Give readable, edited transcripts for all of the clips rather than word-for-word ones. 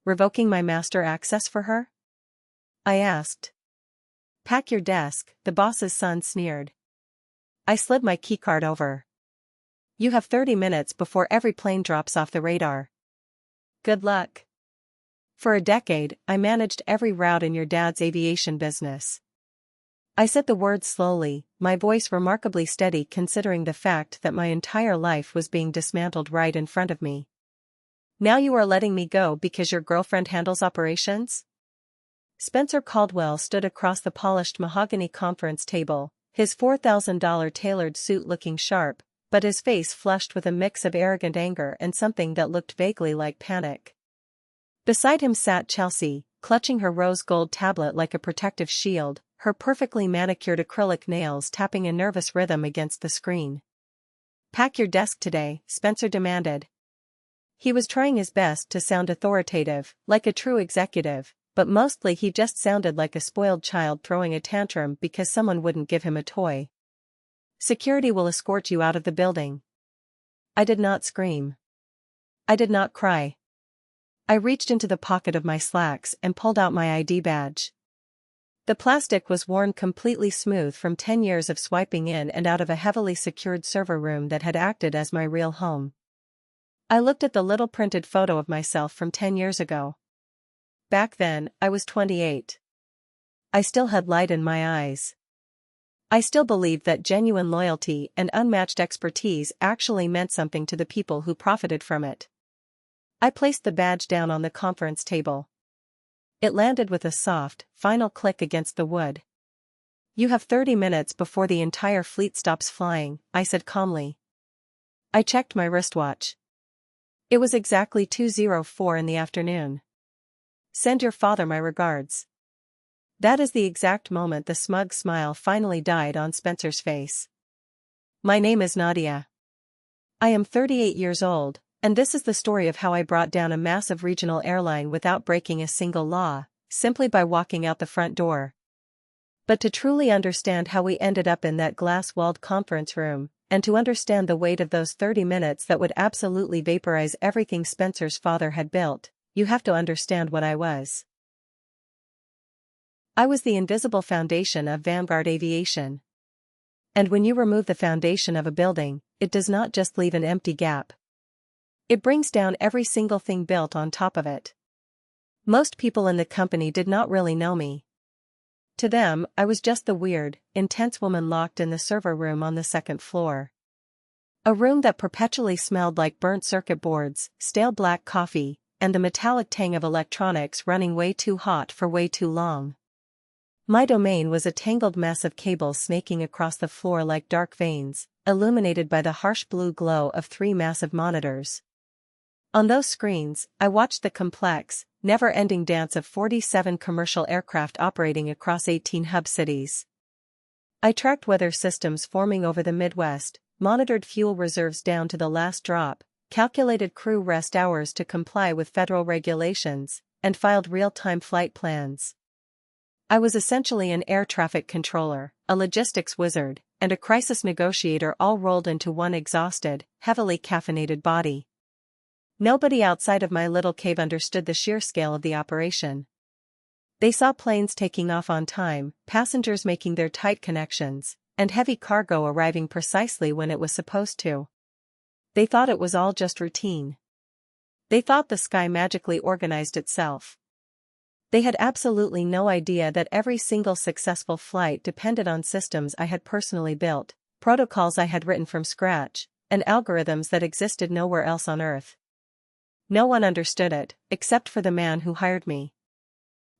revoking my master access for her? I asked. Pack your desk, the boss's son sneered. I slid my keycard over. You have 30 minutes before every plane drops off the radar. Good luck. For a decade, I managed every route in your dad's aviation business. I said the words slowly, my voice remarkably steady considering the fact that my entire life was being dismantled right in front of me. Now you are letting me go because your girlfriend handles operations? Spencer Caldwell stood across the polished mahogany conference table, his $4,000 tailored suit looking sharp, but his face flushed with a mix of arrogant anger and something that looked vaguely like panic. Beside him sat Chelsea, clutching her rose gold tablet like a protective shield, her perfectly manicured acrylic nails tapping a nervous rhythm against the screen. Pack your desk today, Spencer demanded. He was trying his best to sound authoritative, like a true executive, but mostly he just sounded like a spoiled child throwing a tantrum because someone wouldn't give him a toy. Security will escort you out of the building. I did not scream. I did not cry. I reached into the pocket of my slacks and pulled out my ID badge. The plastic was worn completely smooth from 10 years of swiping in and out of a heavily secured server room that had acted as my real home. I looked at the little printed photo of myself from 10 years ago. Back then, I was 28. I still had light in my eyes. I still believed that genuine loyalty and unmatched expertise actually meant something to the people who profited from it. I placed the badge down on the conference table. It landed with a soft, final click against the wood. You have 30 minutes before the entire fleet stops flying, I said calmly. I checked my wristwatch. It was exactly 2:04 in the afternoon. Send your father my regards. That is the exact moment the smug smile finally died on Spencer's face. My name is Nadia. I am 38 years old, and this is the story of how I brought down a massive regional airline without breaking a single law, simply by walking out the front door. But to truly understand how we ended up in that glass-walled conference room, and to understand the weight of those 30 minutes that would absolutely vaporize everything Spencer's father had built, you have to understand what I was. I was the invisible foundation of Vanguard Aviation. And when you remove the foundation of a building, it does not just leave an empty gap. It brings down every single thing built on top of it. Most people in the company did not really know me. To them, I was just the weird, intense woman locked in the server room on the second floor. A room that perpetually smelled like burnt circuit boards, stale black coffee, and the metallic tang of electronics running way too hot for way too long. My domain was a tangled mess of cables snaking across the floor like dark veins, illuminated by the harsh blue glow of 3 massive monitors. On those screens, I watched the complex, never-ending dance of 47 commercial aircraft operating across 18 hub cities. I tracked weather systems forming over the Midwest, monitored fuel reserves down to the last drop, calculated crew rest hours to comply with federal regulations, and filed real-time flight plans. I was essentially an air traffic controller, a logistics wizard, and a crisis negotiator all rolled into one exhausted, heavily caffeinated body. Nobody outside of my little cave understood the sheer scale of the operation. They saw planes taking off on time, passengers making their tight connections, and heavy cargo arriving precisely when it was supposed to. They thought it was all just routine. They thought the sky magically organized itself. They had absolutely no idea that every single successful flight depended on systems I had personally built, protocols I had written from scratch, and algorithms that existed nowhere else on Earth. No one understood it, except for the man who hired me.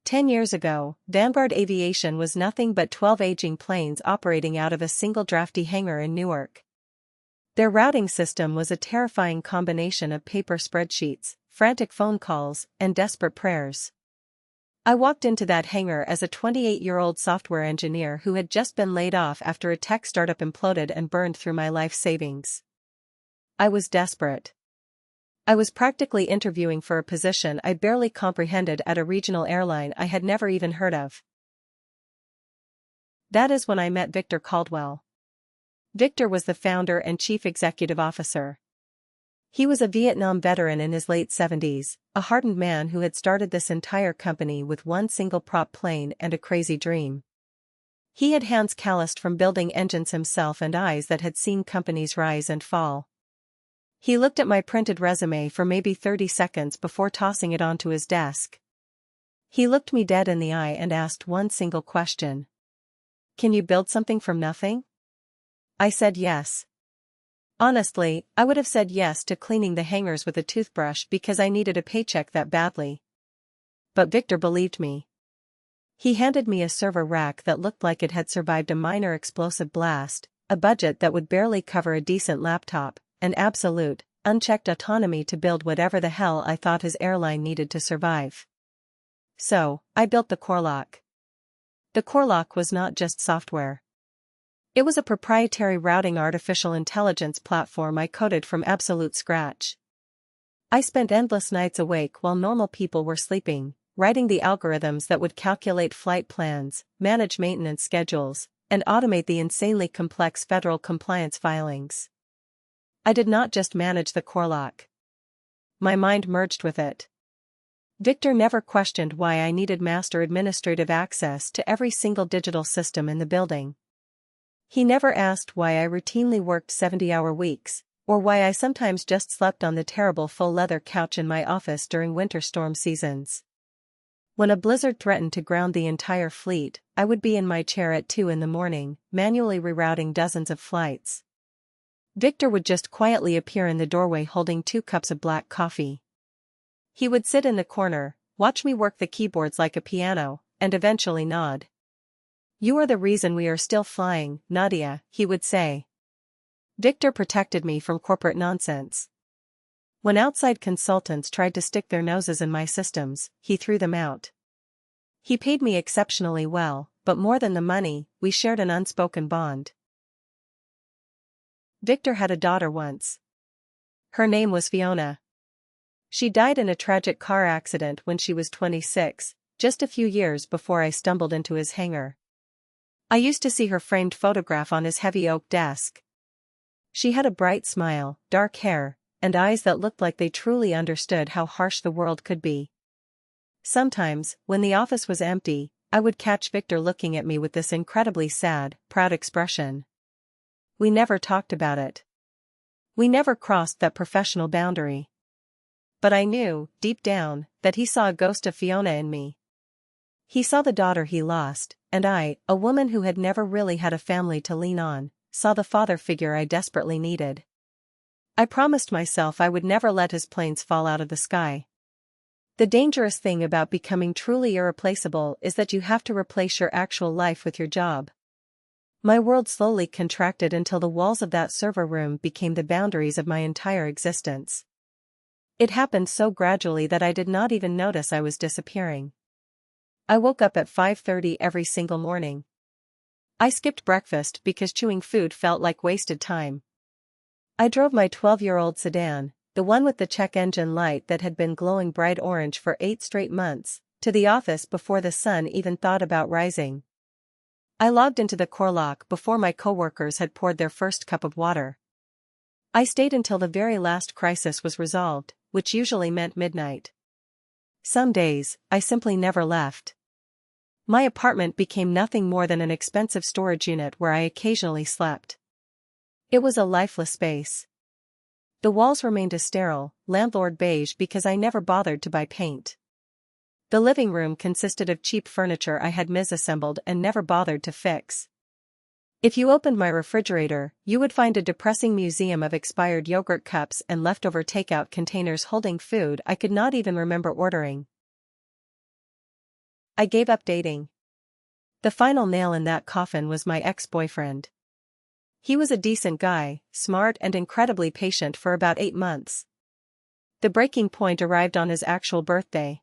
10 years ago, Vanguard Aviation was nothing but 12 aging planes operating out of a single drafty hangar in Newark. Their routing system was a terrifying combination of paper spreadsheets, frantic phone calls, and desperate prayers. I walked into that hangar as a 28-year-old software engineer who had just been laid off after a tech startup imploded and burned through my life savings. I was desperate. I was practically interviewing for a position I barely comprehended at a regional airline I had never even heard of. That is when I met Victor Caldwell. Victor was the founder and chief executive officer. He was a Vietnam veteran in his late 70s, a hardened man who had started this entire company with one single prop plane and a crazy dream. He had hands calloused from building engines himself and eyes that had seen companies rise and fall. He looked at my printed resume for maybe 30 seconds before tossing it onto his desk. He looked me dead in the eye and asked one single question. "Can you build something from nothing?" I said yes. Honestly, I would have said yes to cleaning the hangars with a toothbrush because I needed a paycheck that badly. But Victor believed me. He handed me a server rack that looked like it had survived a minor explosive blast, a budget that would barely cover a decent laptop, and absolute, unchecked autonomy to build whatever the hell I thought his airline needed to survive. So, I built the core lock. The core lock was not just software. It was a proprietary routing artificial intelligence platform I coded from absolute scratch. I spent endless nights awake while normal people were sleeping, writing the algorithms that would calculate flight plans, manage maintenance schedules, and automate the insanely complex federal compliance filings. I did not just manage the core lock. My mind merged with it. Victor never questioned why I needed master administrative access to every single digital system in the building. He never asked why I routinely worked 70-hour weeks, or why I sometimes just slept on the terrible faux leather couch in my office during winter storm seasons. When a blizzard threatened to ground the entire fleet, I would be in my chair at 2 a.m, manually rerouting dozens of flights. Victor would just quietly appear in the doorway holding 2 cups of black coffee. He would sit in the corner, watch me work the keyboards like a piano, and eventually nod. "You are the reason we are still flying, Nadia," he would say. Victor protected me from corporate nonsense. When outside consultants tried to stick their noses in my systems, he threw them out. He paid me exceptionally well, but more than the money, we shared an unspoken bond. Victor had a daughter once. Her name was Fiona. She died in a tragic car accident when she was 26, just a few years before I stumbled into his hangar. I used to see her framed photograph on his heavy oak desk. She had a bright smile, dark hair, and eyes that looked like they truly understood how harsh the world could be. Sometimes, when the office was empty, I would catch Victor looking at me with this incredibly sad, proud expression. We never talked about it. We never crossed that professional boundary. But I knew, deep down, that he saw a ghost of Fiona in me. He saw the daughter he lost, and I, a woman who had never really had a family to lean on, saw the father figure I desperately needed. I promised myself I would never let his planes fall out of the sky. The dangerous thing about becoming truly irreplaceable is that you have to replace your actual life with your job. My world slowly contracted until the walls of that server room became the boundaries of my entire existence. It happened so gradually that I did not even notice I was disappearing. I woke up at 5:30 every single morning. I skipped breakfast because chewing food felt like wasted time. I drove my 12-year-old sedan, the one with the check engine light that had been glowing bright orange for 8 straight months, to the office before the sun even thought about rising. I logged into the core lock before my coworkers had poured their first cup of water. I stayed until the very last crisis was resolved, which usually meant midnight. Some days, I simply never left. My apartment became nothing more than an expensive storage unit where I occasionally slept. It was a lifeless space. The walls remained a sterile, landlord beige because I never bothered to buy paint. The living room consisted of cheap furniture I had misassembled and never bothered to fix. If you opened my refrigerator, you would find a depressing museum of expired yogurt cups and leftover takeout containers holding food I could not even remember ordering. I gave up dating. The final nail in that coffin was my ex-boyfriend. He was a decent guy, smart and incredibly patient for about 8 months. The breaking point arrived on his actual birthday.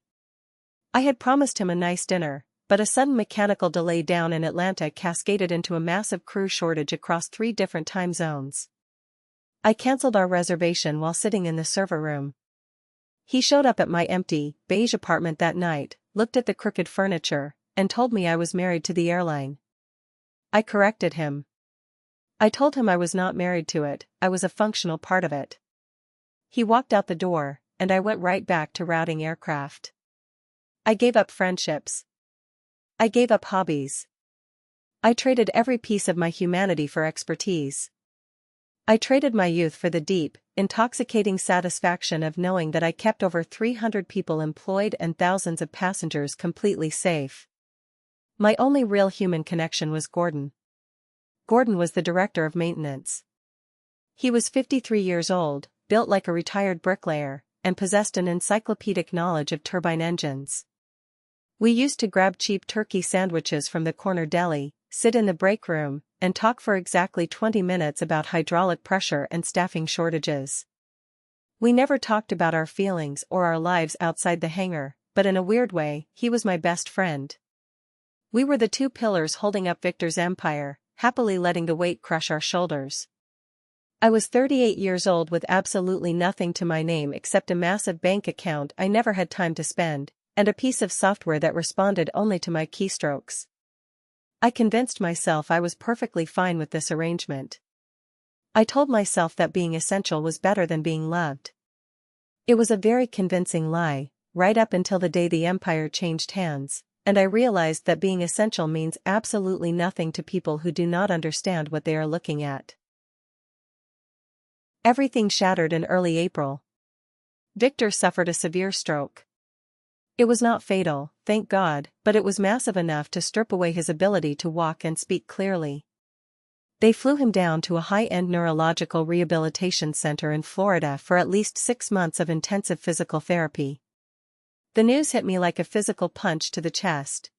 I had promised him a nice dinner, but a sudden mechanical delay down in Atlanta cascaded into a massive crew shortage across 3 different time zones. I canceled our reservation while sitting in the server room. He showed up at my empty, beige apartment that night, looked at the crooked furniture, and told me I was married to the airline. I corrected him. I told him I was not married to it, I was a functional part of it. He walked out the door, and I went right back to routing aircraft. I gave up friendships. I gave up hobbies. I traded every piece of my humanity for expertise. I traded my youth for the deep, intoxicating satisfaction of knowing that I kept over 300 people employed and thousands of passengers completely safe. My only real human connection was Gordon. Gordon was the director of maintenance. He was 53 years old, built like a retired bricklayer, and possessed an encyclopedic knowledge of turbine engines. We used to grab cheap turkey sandwiches from the corner deli, sit in the break room, and talk for exactly 20 minutes about hydraulic pressure and staffing shortages. We never talked about our feelings or our lives outside the hangar, but in a weird way, he was my best friend. We were the two pillars holding up Victor's empire, happily letting the weight crush our shoulders. I was 38 years old with absolutely nothing to my name except a massive bank account I never had time to spend, and a piece of software that responded only to my keystrokes. I convinced myself I was perfectly fine with this arrangement. I told myself that being essential was better than being loved. It was a very convincing lie, right up until the day the empire changed hands, and I realized that being essential means absolutely nothing to people who do not understand what they are looking at. Everything shattered in early April. Victor suffered a severe stroke. It was not fatal, thank God, but it was massive enough to strip away his ability to walk and speak clearly. They flew him down to a high-end neurological rehabilitation center in Florida for at least 6 months of intensive physical therapy. The news hit me like a physical punch to the chest.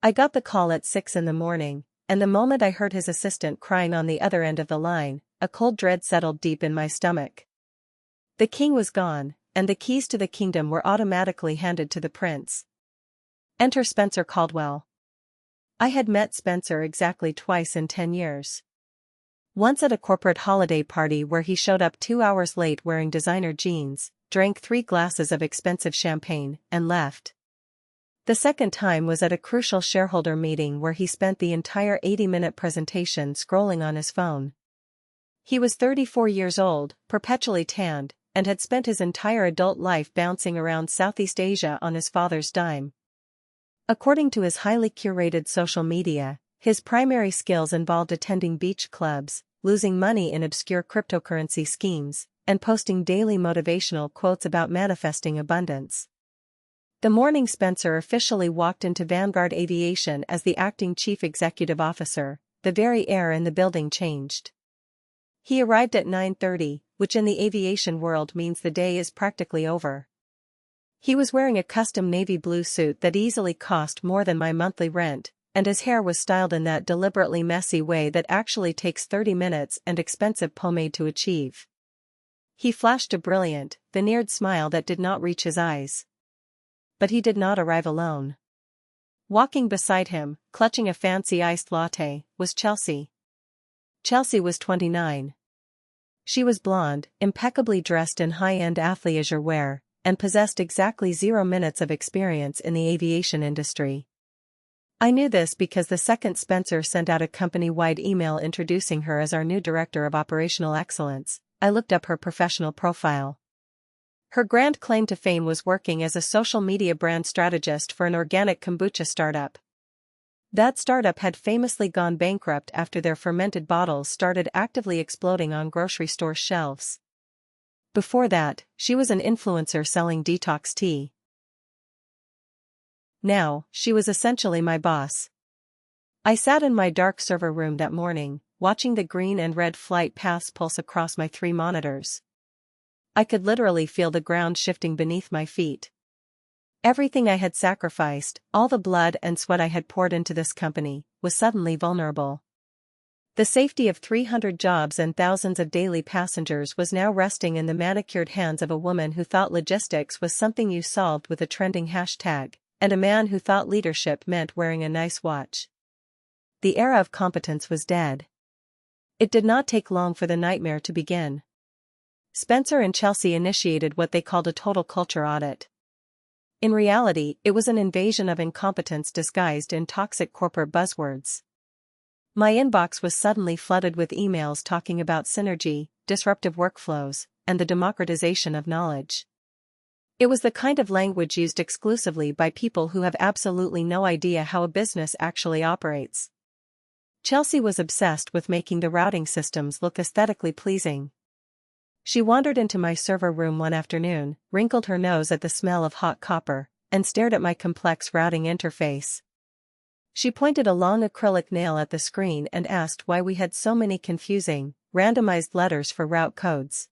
I got the call at 6 in the morning, and the moment I heard his assistant crying on the other end of the line, a cold dread settled deep in my stomach. The king was gone, and the keys to the kingdom were automatically handed to the prince. Enter Spencer Caldwell. I had met Spencer exactly twice in 10 years. Once at a corporate holiday party where he showed up 2 hours late wearing designer jeans, drank 3 glasses of expensive champagne, and left. The second time was at a crucial shareholder meeting where he spent the entire 80-minute presentation scrolling on his phone. He was 34 years old, perpetually tanned, and had spent his entire adult life bouncing around Southeast Asia on his father's dime. According to his highly curated social media, his primary skills involved attending beach clubs, losing money in obscure cryptocurrency schemes, and posting daily motivational quotes about manifesting abundance. The morning Spencer officially walked into Vanguard Aviation as the acting chief executive officer, the very air in the building changed. He arrived at 9:30, which in the aviation world means the day is practically over. He was wearing a custom navy blue suit that easily cost more than my monthly rent, and his hair was styled in that deliberately messy way that actually takes 30 minutes and expensive pomade to achieve. He flashed a brilliant, veneered smile that did not reach his eyes. But he did not arrive alone. Walking beside him, clutching a fancy iced latte, was Chelsea. Chelsea was 29. She was blonde, impeccably dressed in high-end athleisure wear, and possessed exactly 0 minutes of experience in the aviation industry. I knew this because the second Spencer sent out a company-wide email introducing her as our new Director of Operational Excellence, I looked up her professional profile. Her grand claim to fame was working as a social media brand strategist for an organic kombucha startup. That startup had famously gone bankrupt after their fermented bottles started actively exploding on grocery store shelves. Before that, she was an influencer selling detox tea. Now, she was essentially my boss. I sat in my dark server room that morning, watching the green and red flight paths pulse across my 3 monitors. I could literally feel the ground shifting beneath my feet. Everything I had sacrificed, all the blood and sweat I had poured into this company, was suddenly vulnerable. The safety of 300 jobs and thousands of daily passengers was now resting in the manicured hands of a woman who thought logistics was something you solved with a trending hashtag, and a man who thought leadership meant wearing a nice watch. The era of competence was dead. It did not take long for the nightmare to begin. Spencer and Chelsea initiated what they called a total culture audit. In reality, it was an invasion of incompetence disguised in toxic corporate buzzwords. My inbox was suddenly flooded with emails talking about synergy, disruptive workflows, and the democratization of knowledge. It was the kind of language used exclusively by people who have absolutely no idea how a business actually operates. Chelsea was obsessed with making the routing systems look aesthetically pleasing. She wandered into my server room one afternoon, wrinkled her nose at the smell of hot copper, and stared at my complex routing interface. She pointed a long acrylic nail at the screen and asked why we had so many confusing, randomized letters for route codes.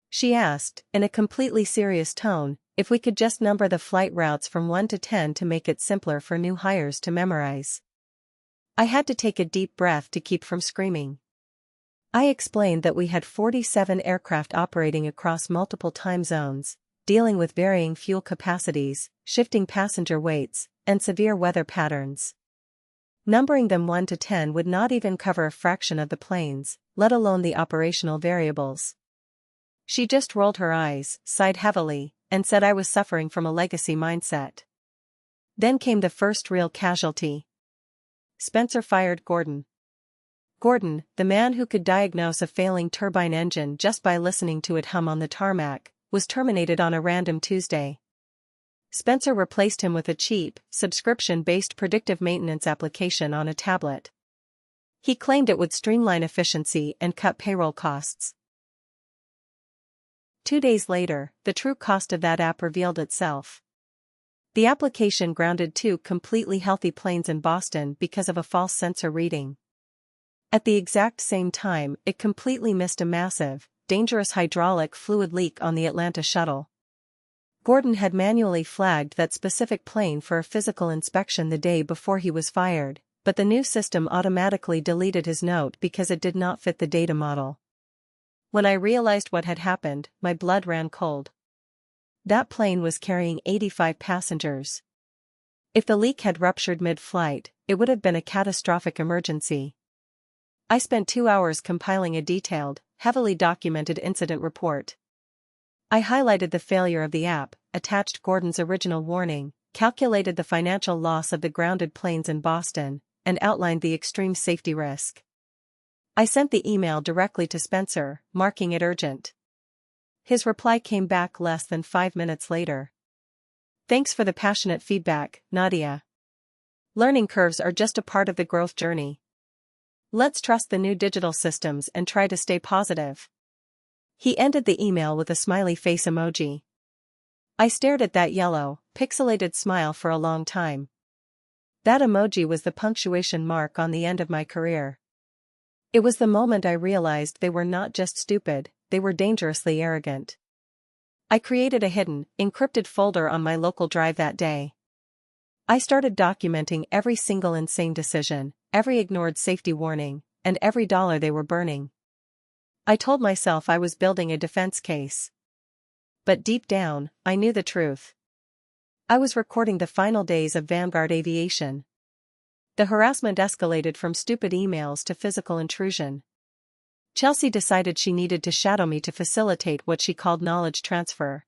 She asked, in a completely serious tone, if we could just number the flight routes from 1 to 10 to make it simpler for new hires to memorize. I had to take a deep breath to keep from screaming. I explained that we had 47 aircraft operating across multiple time zones, dealing with varying fuel capacities, shifting passenger weights, and severe weather patterns. Numbering them 1 to 10 would not even cover a fraction of the planes, let alone the operational variables. She just rolled her eyes, sighed heavily, and said I was suffering from a legacy mindset. Then came the first real casualty. Spencer fired Gordon. Gordon, the man who could diagnose a failing turbine engine just by listening to it hum on the tarmac, was terminated on a random Tuesday. Spencer replaced him with a cheap, subscription-based predictive maintenance application on a tablet. He claimed it would streamline efficiency and cut payroll costs. 2 days later, the true cost of that app revealed itself. The application grounded 2 completely healthy planes in Boston because of a false sensor reading. At the exact same time, it completely missed a massive, dangerous hydraulic fluid leak on the Atlanta shuttle. Gordon had manually flagged that specific plane for a physical inspection the day before he was fired, but the new system automatically deleted his note because it did not fit the data model. When I realized what had happened, my blood ran cold. That plane was carrying 85 passengers. If the leak had ruptured mid-flight, it would have been a catastrophic emergency. I spent 2 hours compiling a detailed, heavily documented incident report. I highlighted the failure of the app, attached Gordon's original warning, calculated the financial loss of the grounded planes in Boston, and outlined the extreme safety risk. I sent the email directly to Spencer, marking it urgent. His reply came back less than 5 minutes later. Thanks for the passionate feedback, Nadia. Learning curves are just a part of the growth journey. Let's trust the new digital systems and try to stay positive. He ended the email with a smiley face emoji. I stared at that yellow, pixelated smile for a long time. That emoji was the punctuation mark on the end of my career. It was the moment I realized they were not just stupid, they were dangerously arrogant. I created a hidden, encrypted folder on my local drive that day. I started documenting every single insane decision, every ignored safety warning, and every dollar they were burning. I told myself I was building a defense case. But deep down, I knew the truth. I was recording the final days of Vanguard Aviation. The harassment escalated from stupid emails to physical intrusion. Chelsea decided she needed to shadow me to facilitate what she called knowledge transfer.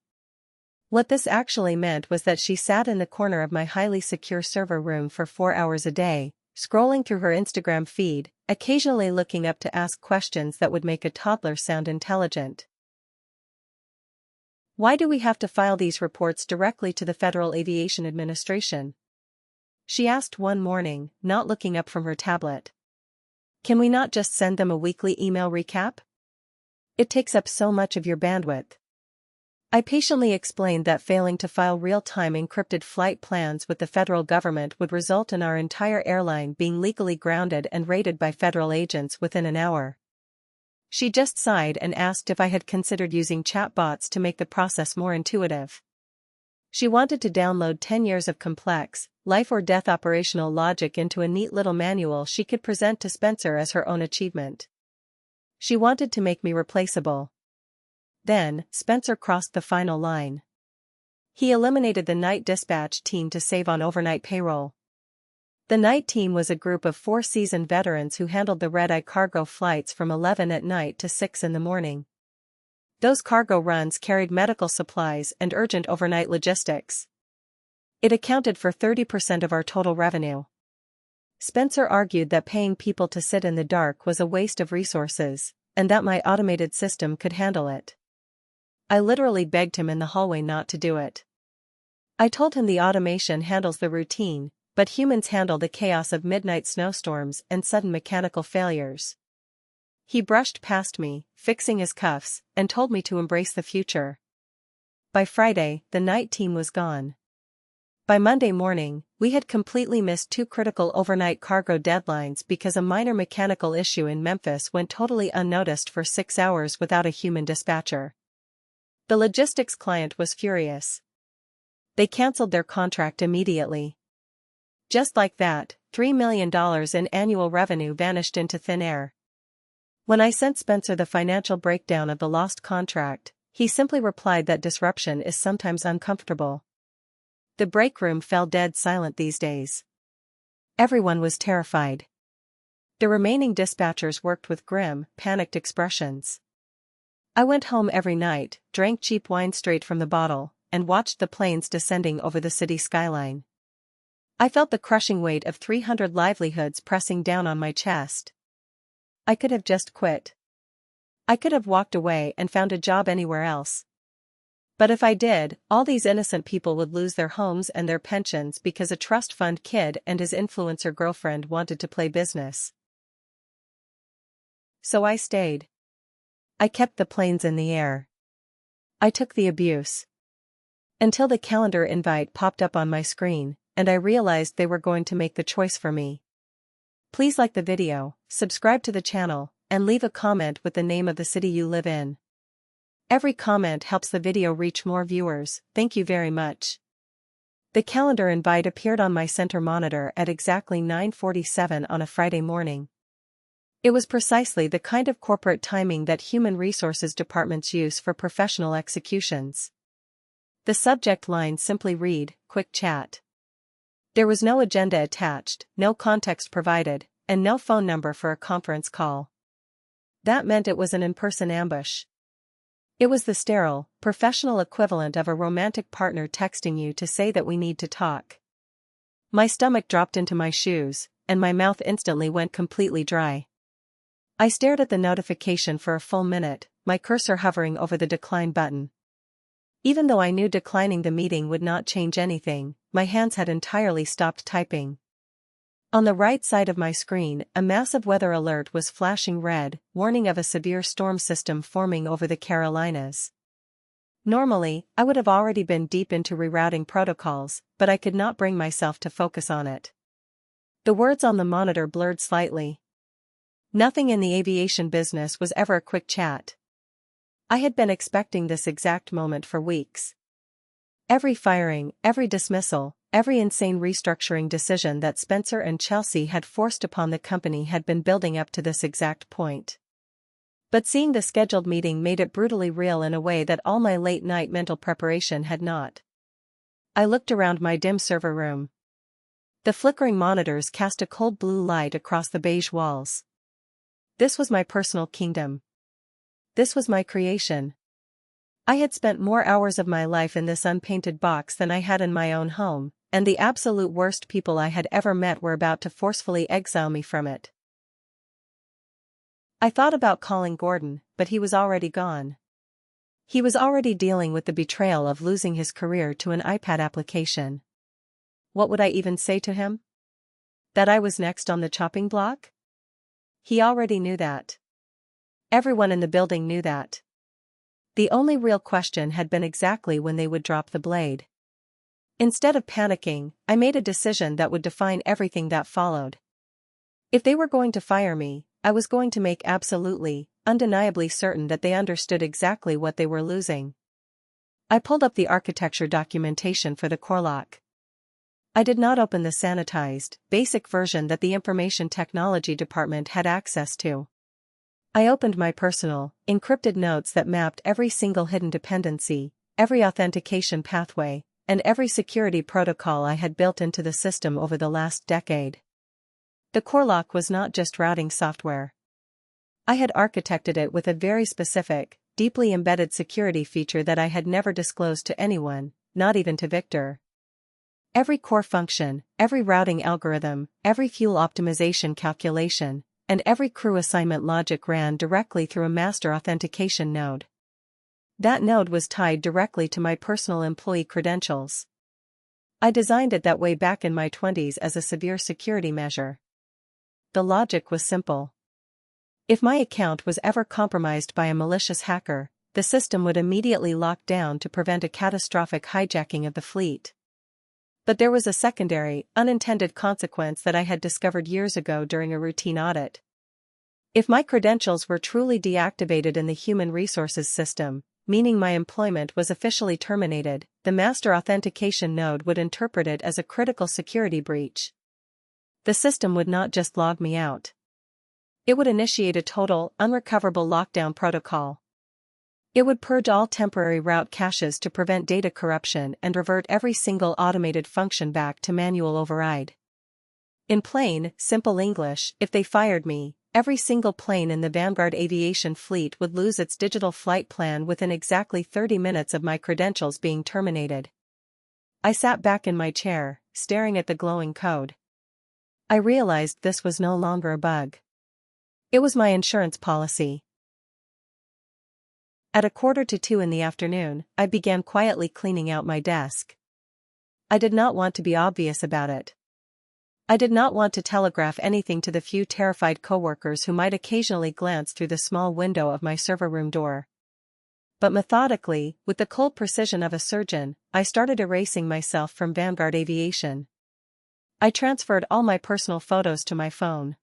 What this actually meant was that she sat in the corner of my highly secure server room for 4 hours a day, scrolling through her Instagram feed, occasionally looking up to ask questions that would make a toddler sound intelligent. Why do we have to file these reports directly to the Federal Aviation Administration? She asked one morning, not looking up from her tablet. Can we not just send them a weekly email recap? It takes up so much of your bandwidth. I patiently explained that failing to file real-time encrypted flight plans with the federal government would result in our entire airline being legally grounded and raided by federal agents within an hour. She just sighed and asked if I had considered using chatbots to make the process more intuitive. She wanted to download 10 years of complex, life-or-death operational logic into a neat little manual she could present to Spencer as her own achievement. She wanted to make me replaceable. Then, Spencer crossed the final line. He eliminated the night dispatch team to save on overnight payroll. The night team was a group of 4 seasoned veterans who handled the red-eye cargo flights from 11 at night to 6 in the morning. Those cargo runs carried medical supplies and urgent overnight logistics. It accounted for 30% of our total revenue. Spencer argued that paying people to sit in the dark was a waste of resources, and that my automated system could handle it. I literally begged him in the hallway not to do it. I told him the automation handles the routine, but humans handle the chaos of midnight snowstorms and sudden mechanical failures. He brushed past me, fixing his cuffs, and told me to embrace the future. By Friday, the night team was gone. By Monday morning, we had completely missed 2 critical overnight cargo deadlines because a minor mechanical issue in Memphis went totally unnoticed for 6 hours without a human dispatcher. The logistics client was furious. They canceled their contract immediately. Just like that, $3 million in annual revenue vanished into thin air. When I sent Spencer the financial breakdown of the lost contract, he simply replied that disruption is sometimes uncomfortable. The break room fell dead silent these days. Everyone was terrified. The remaining dispatchers worked with grim, panicked expressions. I went home every night, drank cheap wine straight from the bottle, and watched the planes descending over the city skyline. I felt the crushing weight of 300 livelihoods pressing down on my chest. I could have just quit. I could have walked away and found a job anywhere else. But if I did, all these innocent people would lose their homes and their pensions because a trust fund kid and his influencer girlfriend wanted to play business. So I stayed. I kept the planes in the air. I took the abuse. Until the calendar invite popped up on my screen, and I realized they were going to make the choice for me. Please like the video, subscribe to the channel, and leave a comment with the name of the city you live in. Every comment helps the video reach more viewers, thank you very much. The calendar invite appeared on my center monitor at exactly 9:47 on a Friday morning. It was precisely the kind of corporate timing that human resources departments use for professional executions. The subject line simply read, "Quick Chat." There was no agenda attached, no context provided, and no phone number for a conference call. That meant it was an in-person ambush. It was the sterile, professional equivalent of a romantic partner texting you to say that we need to talk. My stomach dropped into my shoes, and my mouth instantly went completely dry. I stared at the notification for a full minute, my cursor hovering over the decline button. Even though I knew declining the meeting would not change anything, my hands had entirely stopped typing. On the right side of my screen, a massive weather alert was flashing red, warning of a severe storm system forming over the Carolinas. Normally, I would have already been deep into rerouting protocols, but I could not bring myself to focus on it. The words on the monitor blurred slightly. Nothing in the aviation business was ever a quick chat. I had been expecting this exact moment for weeks. Every firing, every dismissal, every insane restructuring decision that Spencer and Chelsea had forced upon the company had been building up to this exact point. But seeing the scheduled meeting made it brutally real in a way that all my late-night mental preparation had not. I looked around my dim server room. The flickering monitors cast a cold blue light across the beige walls. This was my personal kingdom. This was my creation. I had spent more hours of my life in this unpainted box than I had in my own home, and the absolute worst people I had ever met were about to forcefully exile me from it. I thought about calling Gordon, but he was already gone. He was already dealing with the betrayal of losing his career to an iPad application. What would I even say to him? That I was next on the chopping block? He already knew that. Everyone in the building knew that. The only real question had been exactly when they would drop the blade. Instead of panicking, I made a decision that would define everything that followed. If they were going to fire me, I was going to make absolutely, undeniably certain that they understood exactly what they were losing. I pulled up the architecture documentation for the core lock. I did not open the sanitized, basic version that the information technology department had access to. I opened my personal, encrypted notes that mapped every single hidden dependency, every authentication pathway, and every security protocol I had built into the system over the last decade. The core lock was not just routing software. I had architected it with a very specific, deeply embedded security feature that I had never disclosed to anyone, not even to Victor. Every core function, every routing algorithm, every fuel optimization calculation, and every crew assignment logic ran directly through a master authentication node. That node was tied directly to my personal employee credentials. I designed it that way back in my 20s as a severe security measure. The logic was simple. If my account was ever compromised by a malicious hacker, the system would immediately lock down to prevent a catastrophic hijacking of the fleet. But there was a secondary, unintended consequence that I had discovered years ago during a routine audit. If my credentials were truly deactivated in the human resources system, meaning my employment was officially terminated, the master authentication node would interpret it as a critical security breach. The system would not just log me out. It would initiate a total, unrecoverable lockdown protocol. It would purge all temporary route caches to prevent data corruption and revert every single automated function back to manual override. In plain, simple English, if they fired me, every single plane in the Vanguard Aviation fleet would lose its digital flight plan within exactly 30 minutes of my credentials being terminated. I sat back in my chair, staring at the glowing code. I realized this was no longer a bug. It was my insurance policy. At 1:45 in the afternoon, I began quietly cleaning out my desk. I did not want to be obvious about it. I did not want to telegraph anything to the few terrified coworkers who might occasionally glance through the small window of my server room door. But methodically, with the cold precision of a surgeon, I started erasing myself from Vanguard Aviation. I transferred all my personal photos to my phone.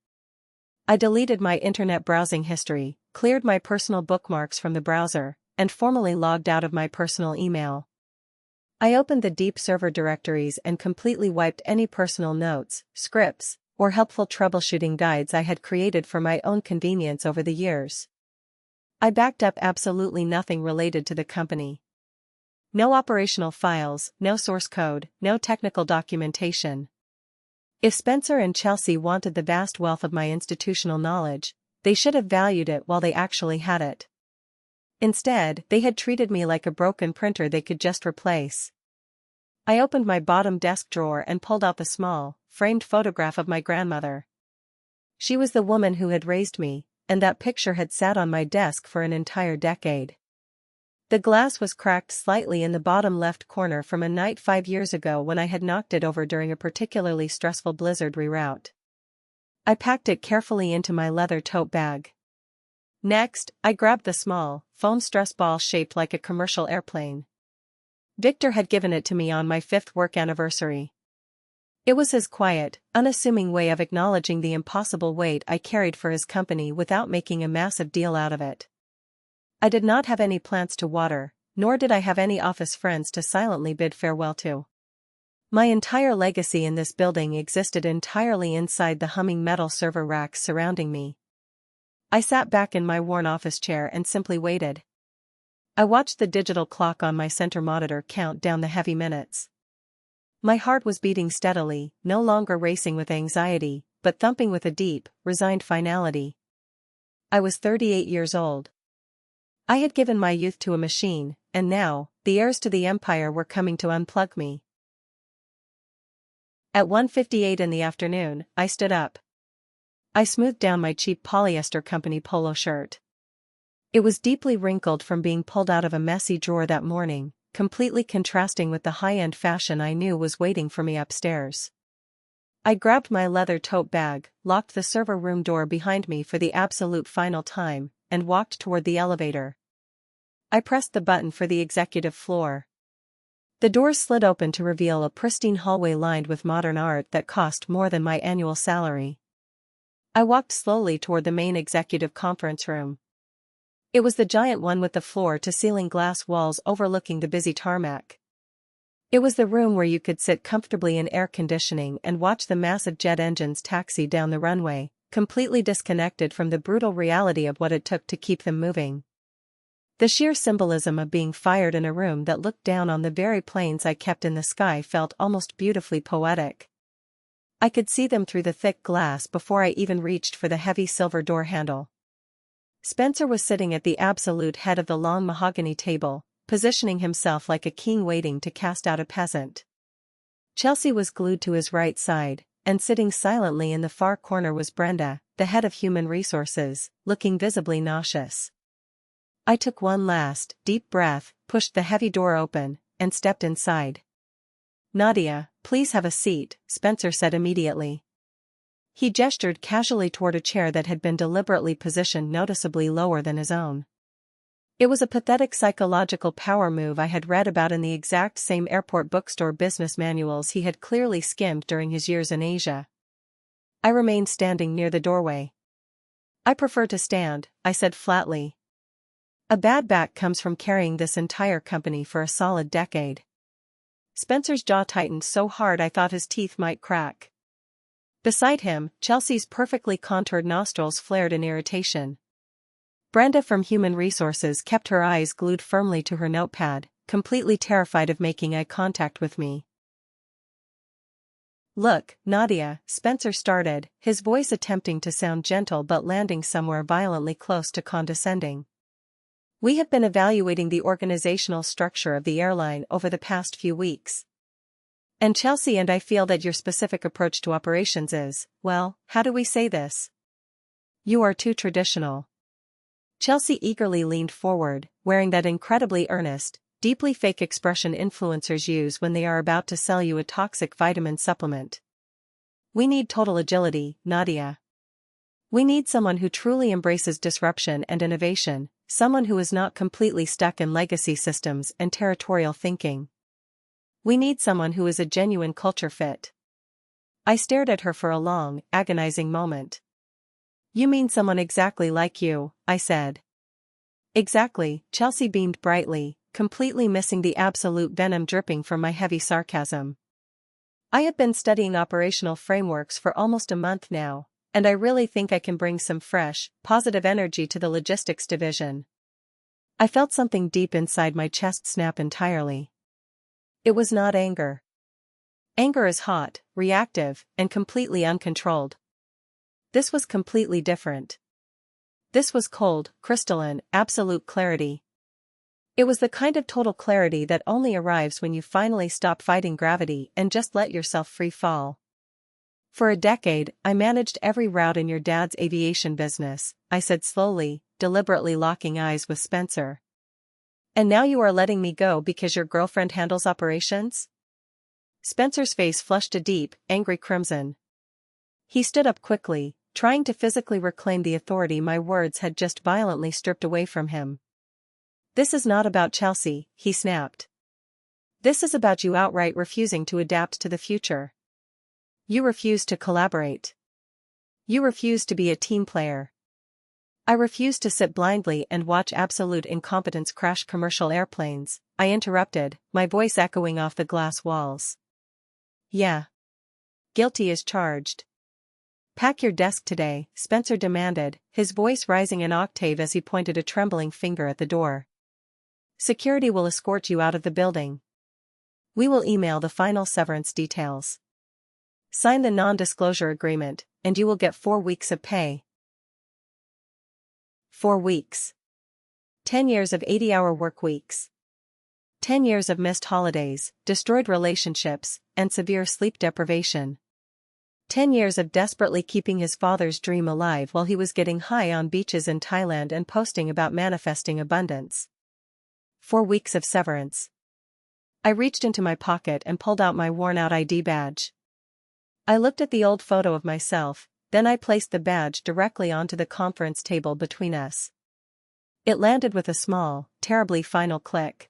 I deleted my internet browsing history, cleared my personal bookmarks from the browser, and formally logged out of my personal email. I opened the deep server directories and completely wiped any personal notes, scripts, or helpful troubleshooting guides I had created for my own convenience over the years. I backed up absolutely nothing related to the company. No operational files, no source code, no technical documentation. If Spencer and Chelsea wanted the vast wealth of my institutional knowledge, they should have valued it while they actually had it. Instead, they had treated me like a broken printer they could just replace. I opened my bottom desk drawer and pulled out the small, framed photograph of my grandmother. She was the woman who had raised me, and that picture had sat on my desk for an entire decade. The glass was cracked slightly in the bottom left corner from a night 5 years ago when I had knocked it over during a particularly stressful blizzard reroute. I packed it carefully into my leather tote bag. Next, I grabbed the small, foam stress ball shaped like a commercial airplane. Victor had given it to me on my 5th work anniversary. It was his quiet, unassuming way of acknowledging the impossible weight I carried for his company without making a massive deal out of it. I did not have any plants to water, nor did I have any office friends to silently bid farewell to. My entire legacy in this building existed entirely inside the humming metal server racks surrounding me. I sat back in my worn office chair and simply waited. I watched the digital clock on my center monitor count down the heavy minutes. My heart was beating steadily, no longer racing with anxiety, but thumping with a deep, resigned finality. I was 38 years old. I had given my youth to a machine, and now, the heirs to the empire were coming to unplug me. At 1:58 in the afternoon, I stood up. I smoothed down my cheap polyester company polo shirt. It was deeply wrinkled from being pulled out of a messy drawer that morning, completely contrasting with the high-end fashion I knew was waiting for me upstairs. I grabbed my leather tote bag, locked the server room door behind me for the absolute final time, and walked toward the elevator. I pressed the button for the executive floor. The door slid open to reveal a pristine hallway lined with modern art that cost more than my annual salary. I walked slowly toward the main executive conference room. It was the giant one with the floor-to-ceiling glass walls overlooking the busy tarmac. It was the room where you could sit comfortably in air conditioning and watch the massive jet engines taxi down the runway, completely disconnected from the brutal reality of what it took to keep them moving. The sheer symbolism of being fired in a room that looked down on the very planes I kept in the sky felt almost beautifully poetic. I could see them through the thick glass before I even reached for the heavy silver door handle. Spencer was sitting at the absolute head of the long mahogany table, positioning himself like a king waiting to cast out a peasant. Chelsea was glued to his right side, and sitting silently in the far corner was Brenda, the head of human resources, looking visibly nauseous. I took one last, deep breath, pushed the heavy door open, and stepped inside. "Nadia, please have a seat," Spencer said immediately. He gestured casually toward a chair that had been deliberately positioned noticeably lower than his own. It was a pathetic psychological power move I had read about in the exact same airport bookstore business manuals he had clearly skimmed during his years in Asia. I remained standing near the doorway. "I prefer to stand," I said flatly. "A bad back comes from carrying this entire company for a solid decade." Spencer's jaw tightened so hard I thought his teeth might crack. Beside him, Chelsea's perfectly contoured nostrils flared in irritation. Brenda from Human Resources kept her eyes glued firmly to her notepad, completely terrified of making eye contact with me. "Look, Nadia," Spencer started, his voice attempting to sound gentle but landing somewhere violently close to condescending. "We have been evaluating the organizational structure of the airline over the past few weeks. And Chelsea and I feel that your specific approach to operations is, well, how do we say this? You are too traditional." Chelsea eagerly leaned forward, wearing that incredibly earnest, deeply fake expression influencers use when they are about to sell you a toxic vitamin supplement. "We need total agility, Nadia. We need someone who truly embraces disruption and innovation, someone who is not completely stuck in legacy systems and territorial thinking. We need someone who is a genuine culture fit." I stared at her for a long, agonizing moment. "You mean someone exactly like you," I said. "Exactly," Chelsea beamed brightly, completely missing the absolute venom dripping from my heavy sarcasm. "I have been studying operational frameworks for almost a month now, and I really think I can bring some fresh, positive energy to the logistics division." I felt something deep inside my chest snap entirely. It was not anger. Anger is hot, reactive, and completely uncontrolled. This was completely different. This was cold, crystalline, absolute clarity. It was the kind of total clarity that only arrives when you finally stop fighting gravity and just let yourself free fall. "For a decade, I managed every route in your dad's aviation business," I said slowly, deliberately locking eyes with Spencer. "And now you are letting me go because your girlfriend handles operations?" Spencer's face flushed a deep, angry crimson. He stood up quickly, trying to physically reclaim the authority my words had just violently stripped away from him. "This is not about Chelsea," he snapped. "This is about you outright refusing to adapt to the future. You refuse to collaborate. You refuse to be a team player. I refuse to sit blindly and watch absolute incompetence crash commercial airplanes," I interrupted, my voice echoing off the glass walls. "Yeah. Guilty as charged." "Pack your desk today," Spencer demanded, his voice rising an octave as he pointed a trembling finger at the door. "Security will escort you out of the building. We will email the final severance details. Sign the non-disclosure agreement, and you will get 4 weeks of pay." 4 weeks. 10 years of 80-hour work weeks. 10 years of missed holidays, destroyed relationships, and severe sleep deprivation. 10 years of desperately keeping his father's dream alive while he was getting high on beaches in Thailand and posting about manifesting abundance. 4 weeks of severance. I reached into my pocket and pulled out my worn-out ID badge. I looked at the old photo of myself, then I placed the badge directly onto the conference table between us. It landed with a small, terribly final click.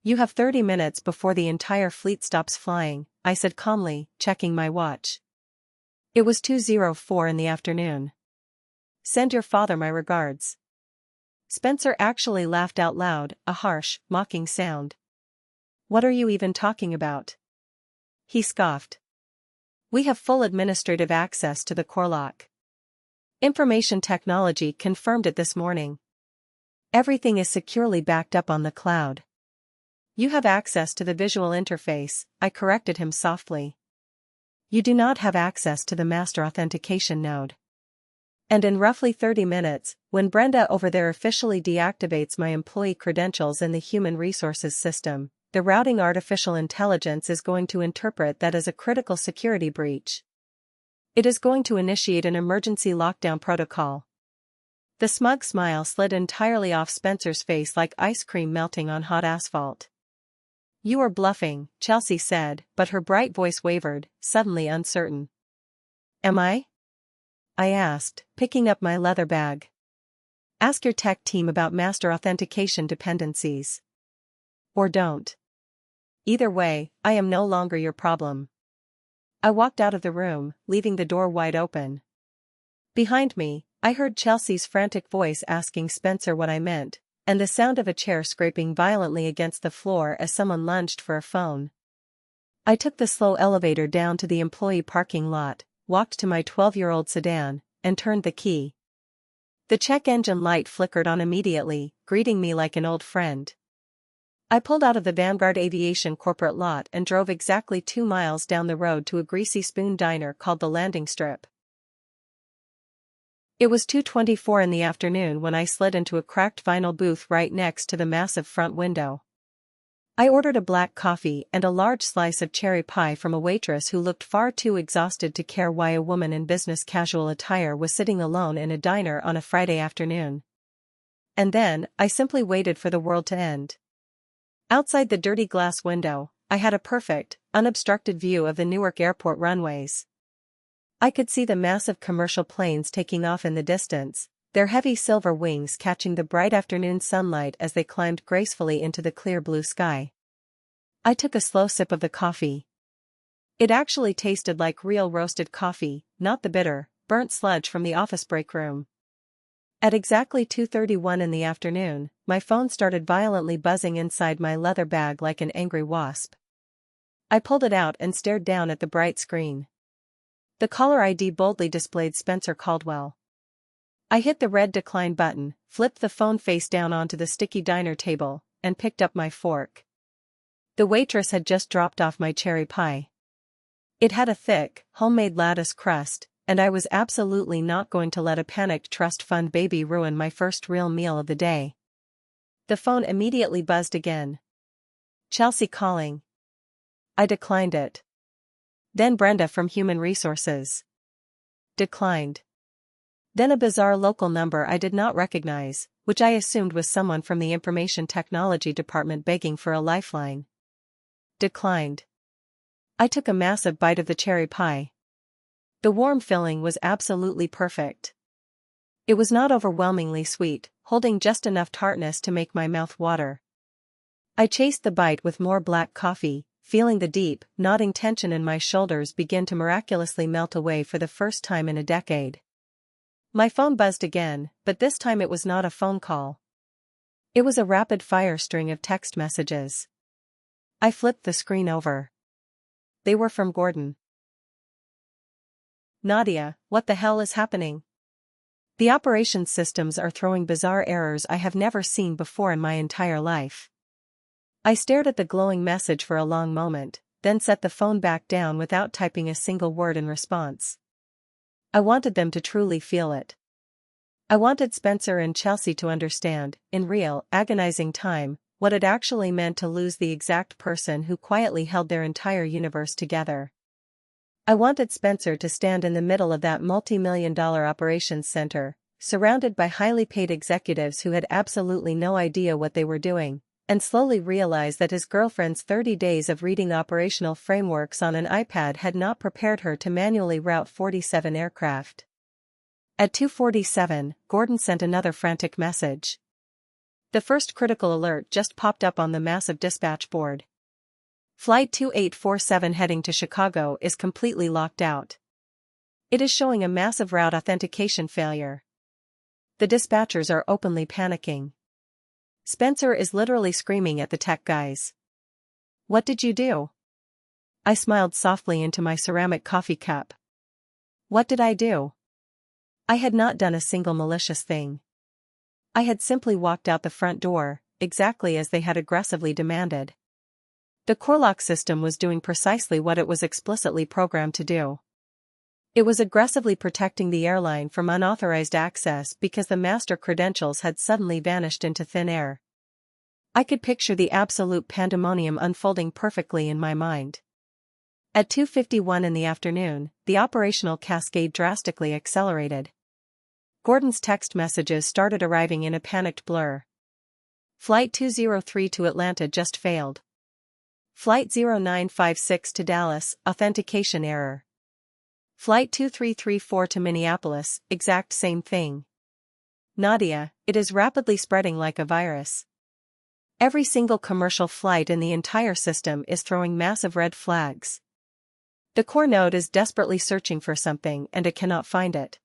"You have 30 minutes before the entire fleet stops flying," I said calmly, checking my watch. It was 2:04 in the afternoon. "Send your father my regards." Spencer actually laughed out loud, a harsh, mocking sound. "What are you even talking about?" He scoffed. "We have full administrative access to the core lock. Information technology confirmed it this morning. Everything is securely backed up on the cloud. You have access to the visual interface," I corrected him softly. "You do not have access to the master authentication node. And in roughly 30 minutes, when Brenda over there officially deactivates my employee credentials in the human resources system, the routing artificial intelligence is going to interpret that as a critical security breach. It is going to initiate an emergency lockdown protocol. The smug smile slid entirely off Spencer's face like ice cream melting on hot asphalt. "You are bluffing," Chelsea said, but her bright voice wavered, suddenly uncertain. "Am I?" I asked, picking up my leather bag. "Ask your tech team about master authentication dependencies. Or don't. Either way, I am no longer your problem." I walked out of the room, leaving the door wide open. Behind me, I heard Chelsea's frantic voice asking Spencer what I meant, and the sound of a chair scraping violently against the floor as someone lunged for a phone. I took the slow elevator down to the employee parking lot, walked to my 12-year-old sedan, and turned the key. The check engine light flickered on immediately, greeting me like an old friend. I pulled out of the Vanguard Aviation corporate lot and drove exactly 2 miles down the road to a greasy spoon diner called the Landing Strip. It was 2:24 in the afternoon when I slid into a cracked vinyl booth right next to the massive front window. I ordered a black coffee and a large slice of cherry pie from a waitress who looked far too exhausted to care why a woman in business casual attire was sitting alone in a diner on a Friday afternoon. And then, I simply waited for the world to end. Outside the dirty glass window, I had a perfect, unobstructed view of the Newark airport runways. I could see the massive commercial planes taking off in the distance, their heavy silver wings catching the bright afternoon sunlight as they climbed gracefully into the clear blue sky. I took a slow sip of the coffee. It actually tasted like real roasted coffee, not the bitter, burnt sludge from the office break room. At exactly 2:31 in the afternoon, my phone started violently buzzing inside my leather bag like an angry wasp. I pulled it out and stared down at the bright screen. The caller ID boldly displayed Spencer Caldwell. I hit the red decline button, flipped the phone face down onto the sticky diner table, and picked up my fork. The waitress had just dropped off my cherry pie. It had a thick, homemade lattice crust, and I was absolutely not going to let a panicked trust fund baby ruin my first real meal of the day. The phone immediately buzzed again. "Chelsea calling." I declined it. Then Brenda from Human Resources. Declined. Then a bizarre local number I did not recognize, which I assumed was someone from the Information Technology Department begging for a lifeline. Declined. I took a massive bite of the cherry pie. The warm filling was absolutely perfect. It was not overwhelmingly sweet, holding just enough tartness to make my mouth water. I chased the bite with more black coffee, feeling the deep, knotting tension in my shoulders begin to miraculously melt away for the first time in a decade. My phone buzzed again, but this time it was not a phone call. It was a rapid-fire string of text messages. I flipped the screen over. They were from Gordon. "Nadia, what the hell is happening? The operations systems are throwing bizarre errors I have never seen before in my entire life." I stared at the glowing message for a long moment, then set the phone back down without typing a single word in response. I wanted them to truly feel it. I wanted Spencer and Chelsea to understand, in real, agonizing time, what it actually meant to lose the exact person who quietly held their entire universe together. I wanted Spencer to stand in the middle of that multi-million-dollar operations center, surrounded by highly paid executives who had absolutely no idea what they were doing, and slowly realize that his girlfriend's 30 days of reading operational frameworks on an iPad had not prepared her to manually route 47 aircraft. At 2:47, Gordon sent another frantic message. The first critical alert just popped up on the massive dispatch board. Flight 2847 heading to Chicago is completely locked out. It is showing a massive route authentication failure. The dispatchers are openly panicking. Spencer is literally screaming at the tech guys. "What did you do?" I smiled softly into my ceramic coffee cup. What did I do? I had not done a single malicious thing. I had simply walked out the front door, exactly as they had aggressively demanded. The core lock system was doing precisely what it was explicitly programmed to do. It was aggressively protecting the airline from unauthorized access because the master credentials had suddenly vanished into thin air. I could picture the absolute pandemonium unfolding perfectly in my mind. At 2:51 in the afternoon, the operational cascade drastically accelerated. Gordon's text messages started arriving in a panicked blur. Flight 203 to Atlanta just failed. Flight 0956 to Dallas, authentication error. Flight 2334 to Minneapolis, exact same thing. Nadia, it is rapidly spreading like a virus. Every single commercial flight in the entire system is throwing massive red flags. The core node is desperately searching for something and it cannot find it.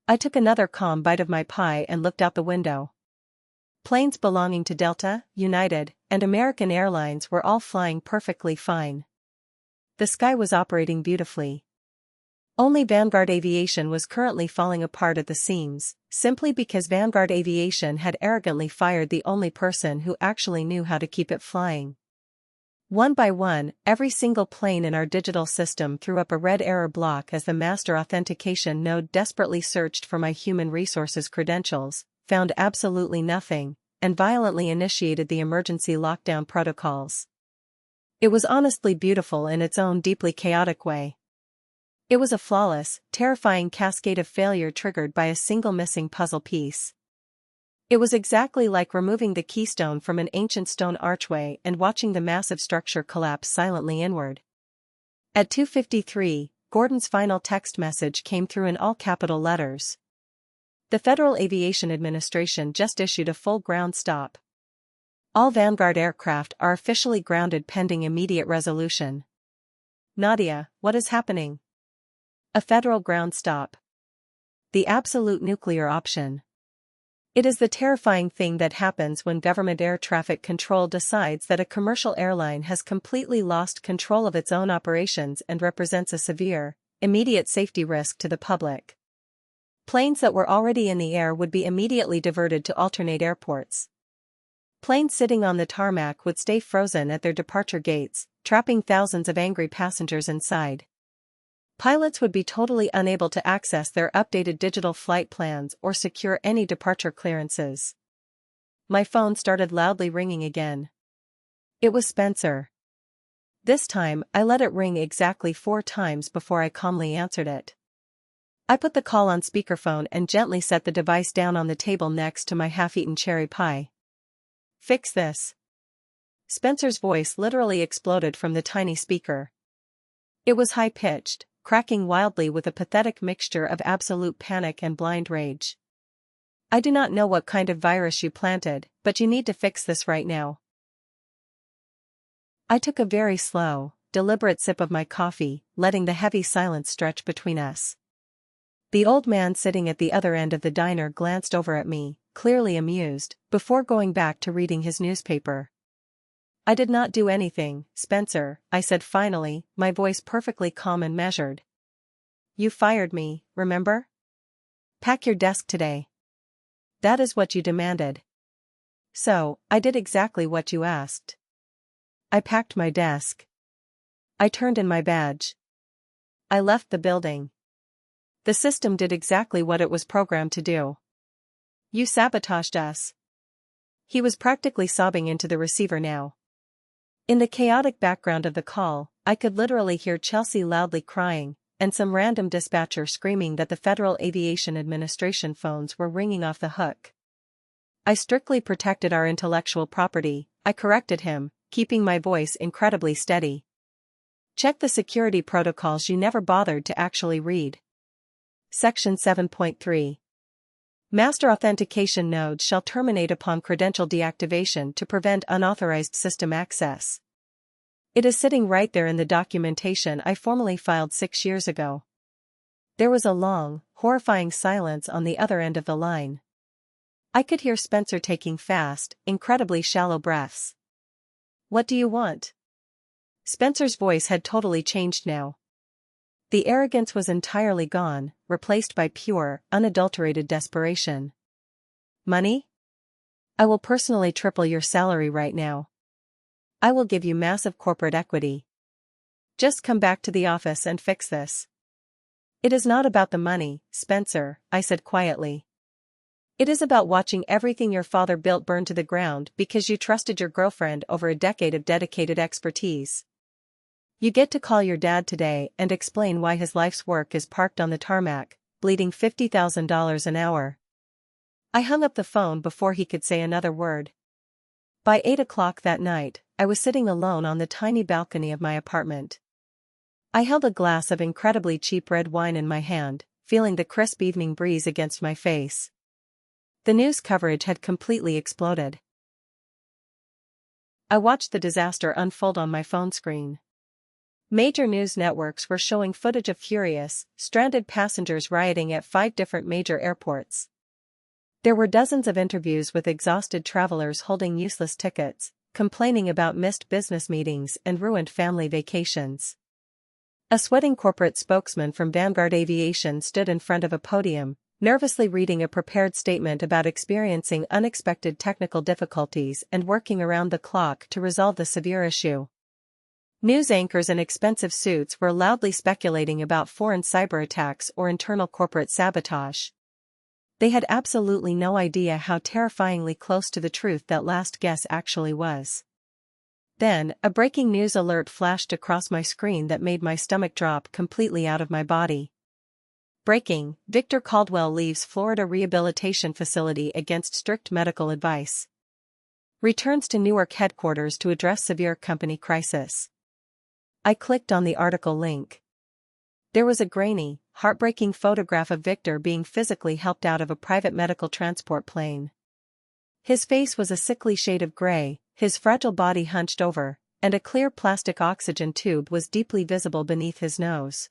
I took another calm bite of my pie and looked out the window. Planes belonging to Delta, United, and American Airlines were all flying perfectly fine. The sky was operating beautifully. Only Vanguard Aviation was currently falling apart at the seams, simply because Vanguard Aviation had arrogantly fired the only person who actually knew how to keep it flying. One by one, every single plane in our digital system threw up a red error block as the master authentication node desperately searched for my human resources credentials, found absolutely nothing, and violently initiated the emergency lockdown protocols. It was honestly beautiful in its own deeply chaotic way. It was a flawless, terrifying cascade of failure triggered by a single missing puzzle piece. It was exactly like removing the keystone from an ancient stone archway and watching the massive structure collapse silently inward. At 2:53, Gordon's final text message came through in all capital letters. The Federal Aviation Administration just issued a full ground stop. All Vanguard aircraft are officially grounded pending immediate resolution. Nadia, what is happening? A federal ground stop. The absolute nuclear option. It is the terrifying thing that happens when government air traffic control decides that a commercial airline has completely lost control of its own operations and represents a severe, immediate safety risk to the public. Planes that were already in the air would be immediately diverted to alternate airports. Planes sitting on the tarmac would stay frozen at their departure gates, trapping thousands of angry passengers inside. Pilots would be totally unable to access their updated digital flight plans or secure any departure clearances. My phone started loudly ringing again. It was Spencer. This time, I let it ring exactly 4 times before I calmly answered it. I put the call on speakerphone and gently set the device down on the table next to my half-eaten cherry pie. Fix this. Spencer's voice literally exploded from the tiny speaker. It was high-pitched, cracking wildly with a pathetic mixture of absolute panic and blind rage. I do not know what kind of virus you planted, but you need to fix this right now. I took a very slow, deliberate sip of my coffee, letting the heavy silence stretch between us. The old man sitting at the other end of the diner glanced over at me, clearly amused, before going back to reading his newspaper. I did not do anything, Spencer, I said finally, my voice perfectly calm and measured. You fired me, remember? Pack your desk today. That is what you demanded. So, I did exactly what you asked. I packed my desk. I turned in my badge. I left the building. The system did exactly what it was programmed to do. You sabotaged us. He was practically sobbing into the receiver now. In the chaotic background of the call, I could literally hear Chelsea loudly crying, and some random dispatcher screaming that the Federal Aviation Administration phones were ringing off the hook. I strictly protected our intellectual property, I corrected him, keeping my voice incredibly steady. Check the security protocols you never bothered to actually read. Section 7.3. Master authentication nodes shall terminate upon credential deactivation to prevent unauthorized system access. It is sitting right there in the documentation I formally filed 6 years ago. There was a long, horrifying silence on the other end of the line. I could hear Spencer taking fast, incredibly shallow breaths. What do you want? Spencer's voice had totally changed now. The arrogance was entirely gone, replaced by pure, unadulterated desperation. Money? I will personally triple your salary right now. I will give you massive corporate equity. Just come back to the office and fix this. It is not about the money, Spencer, I said quietly. It is about watching everything your father built burn to the ground because you trusted your girlfriend over a decade of dedicated expertise. You get to call your dad today and explain why his life's work is parked on the tarmac, bleeding $50,000 an hour. I hung up the phone before he could say another word. By 8 o'clock that night, I was sitting alone on the tiny balcony of my apartment. I held a glass of incredibly cheap red wine in my hand, feeling the crisp evening breeze against my face. The news coverage had completely exploded. I watched the disaster unfold on my phone screen. Major news networks were showing footage of furious, stranded passengers rioting at 5 different major airports. There were dozens of interviews with exhausted travelers holding useless tickets, complaining about missed business meetings and ruined family vacations. A sweating corporate spokesman from Vanguard Aviation stood in front of a podium, nervously reading a prepared statement about experiencing unexpected technical difficulties and working around the clock to resolve the severe issue. News anchors in expensive suits were loudly speculating about foreign cyber attacks or internal corporate sabotage. They had absolutely no idea how terrifyingly close to the truth that last guess actually was. Then, a breaking news alert flashed across my screen that made my stomach drop completely out of my body. Breaking: Victor Caldwell leaves Florida rehabilitation facility against strict medical advice. Returns to Newark headquarters to address severe company crisis. I clicked on the article link. There was a grainy, heartbreaking photograph of Victor being physically helped out of a private medical transport plane. His face was a sickly shade of gray, his fragile body hunched over, and a clear plastic oxygen tube was deeply visible beneath his nose.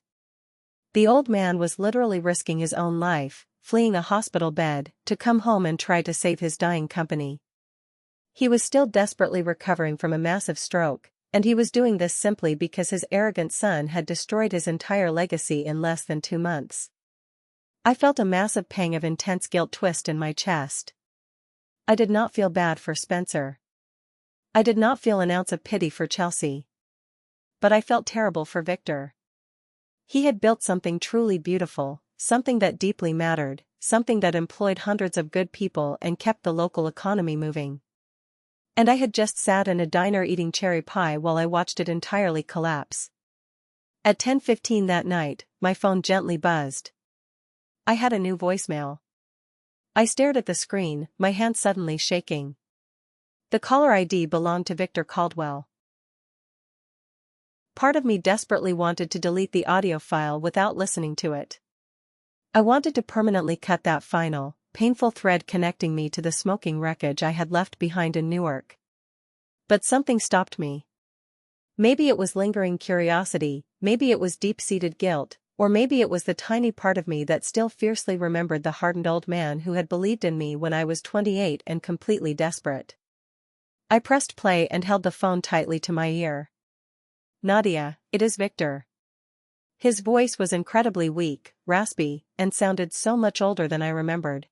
The old man was literally risking his own life, fleeing a hospital bed, to come home and try to save his dying company. He was still desperately recovering from a massive stroke, and he was doing this simply because his arrogant son had destroyed his entire legacy in less than 2 months. I felt a massive pang of intense guilt twist in my chest. I did not feel bad for Spencer. I did not feel an ounce of pity for Chelsea. But I felt terrible for Victor. He had built something truly beautiful, something that deeply mattered, something that employed hundreds of good people and kept the local economy moving. And I had just sat in a diner eating cherry pie while I watched it entirely collapse. At 10:15 that night, my phone gently buzzed. I had a new voicemail. I stared at the screen, my hand suddenly shaking. The caller ID belonged to Victor Caldwell. Part of me desperately wanted to delete the audio file without listening to it. I wanted to permanently cut that final, painful thread connecting me to the smoking wreckage I had left behind in Newark. But something stopped me. Maybe it was lingering curiosity, maybe it was deep-seated guilt, or maybe it was the tiny part of me that still fiercely remembered the hardened old man who had believed in me when I was 28 and completely desperate. I pressed play and held the phone tightly to my ear. "Nadia, it is Victor." His voice was incredibly weak, raspy, and sounded so much older than I remembered.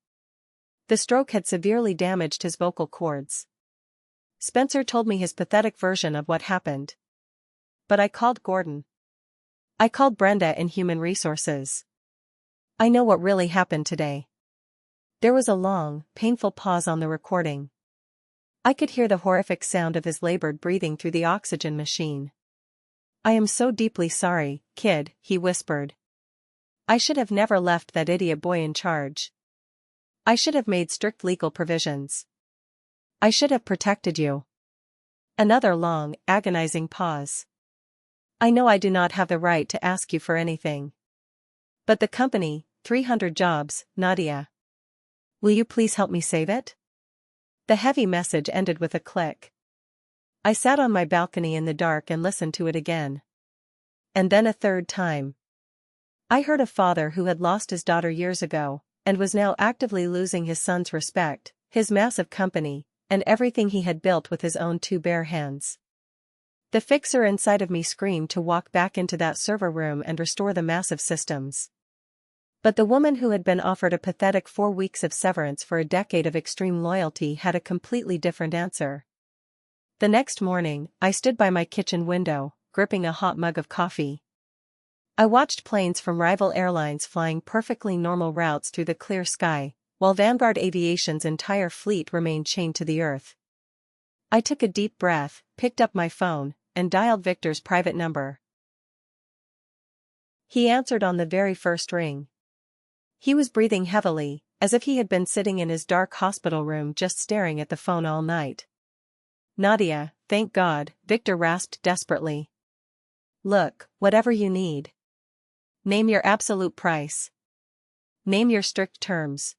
The stroke had severely damaged his vocal cords. Spencer told me his pathetic version of what happened. But I called Gordon. I called Brenda in Human Resources. I know what really happened today. There was a long, painful pause on the recording. I could hear the horrific sound of his labored breathing through the oxygen machine. "I am so deeply sorry, kid," he whispered. "I should have never left that idiot boy in charge. I should have made strict legal provisions. I should have protected you." Another long, agonizing pause. "I know I do not have the right to ask you for anything. But the company, 300 jobs, Nadia. Will you please help me save it?" The heavy message ended with a click. I sat on my balcony in the dark and listened to it again. And then a third time. I heard a father who had lost his daughter years ago, and was now actively losing his son's respect, his massive company, and everything he had built with his own 2 bare hands. The fixer inside of me screamed to walk back into that server room and restore the massive systems. But the woman who had been offered a pathetic 4 weeks of severance for a decade of extreme loyalty had a completely different answer. The next morning, I stood by my kitchen window, gripping a hot mug of coffee. I watched planes from rival airlines flying perfectly normal routes through the clear sky, while Vanguard Aviation's entire fleet remained chained to the earth. I took a deep breath, picked up my phone, and dialed Victor's private number. He answered on the very first ring. He was breathing heavily, as if he had been sitting in his dark hospital room just staring at the phone all night. "Nadia, thank God," Victor rasped desperately. "Look, whatever you need. Name your absolute price. Name your strict terms.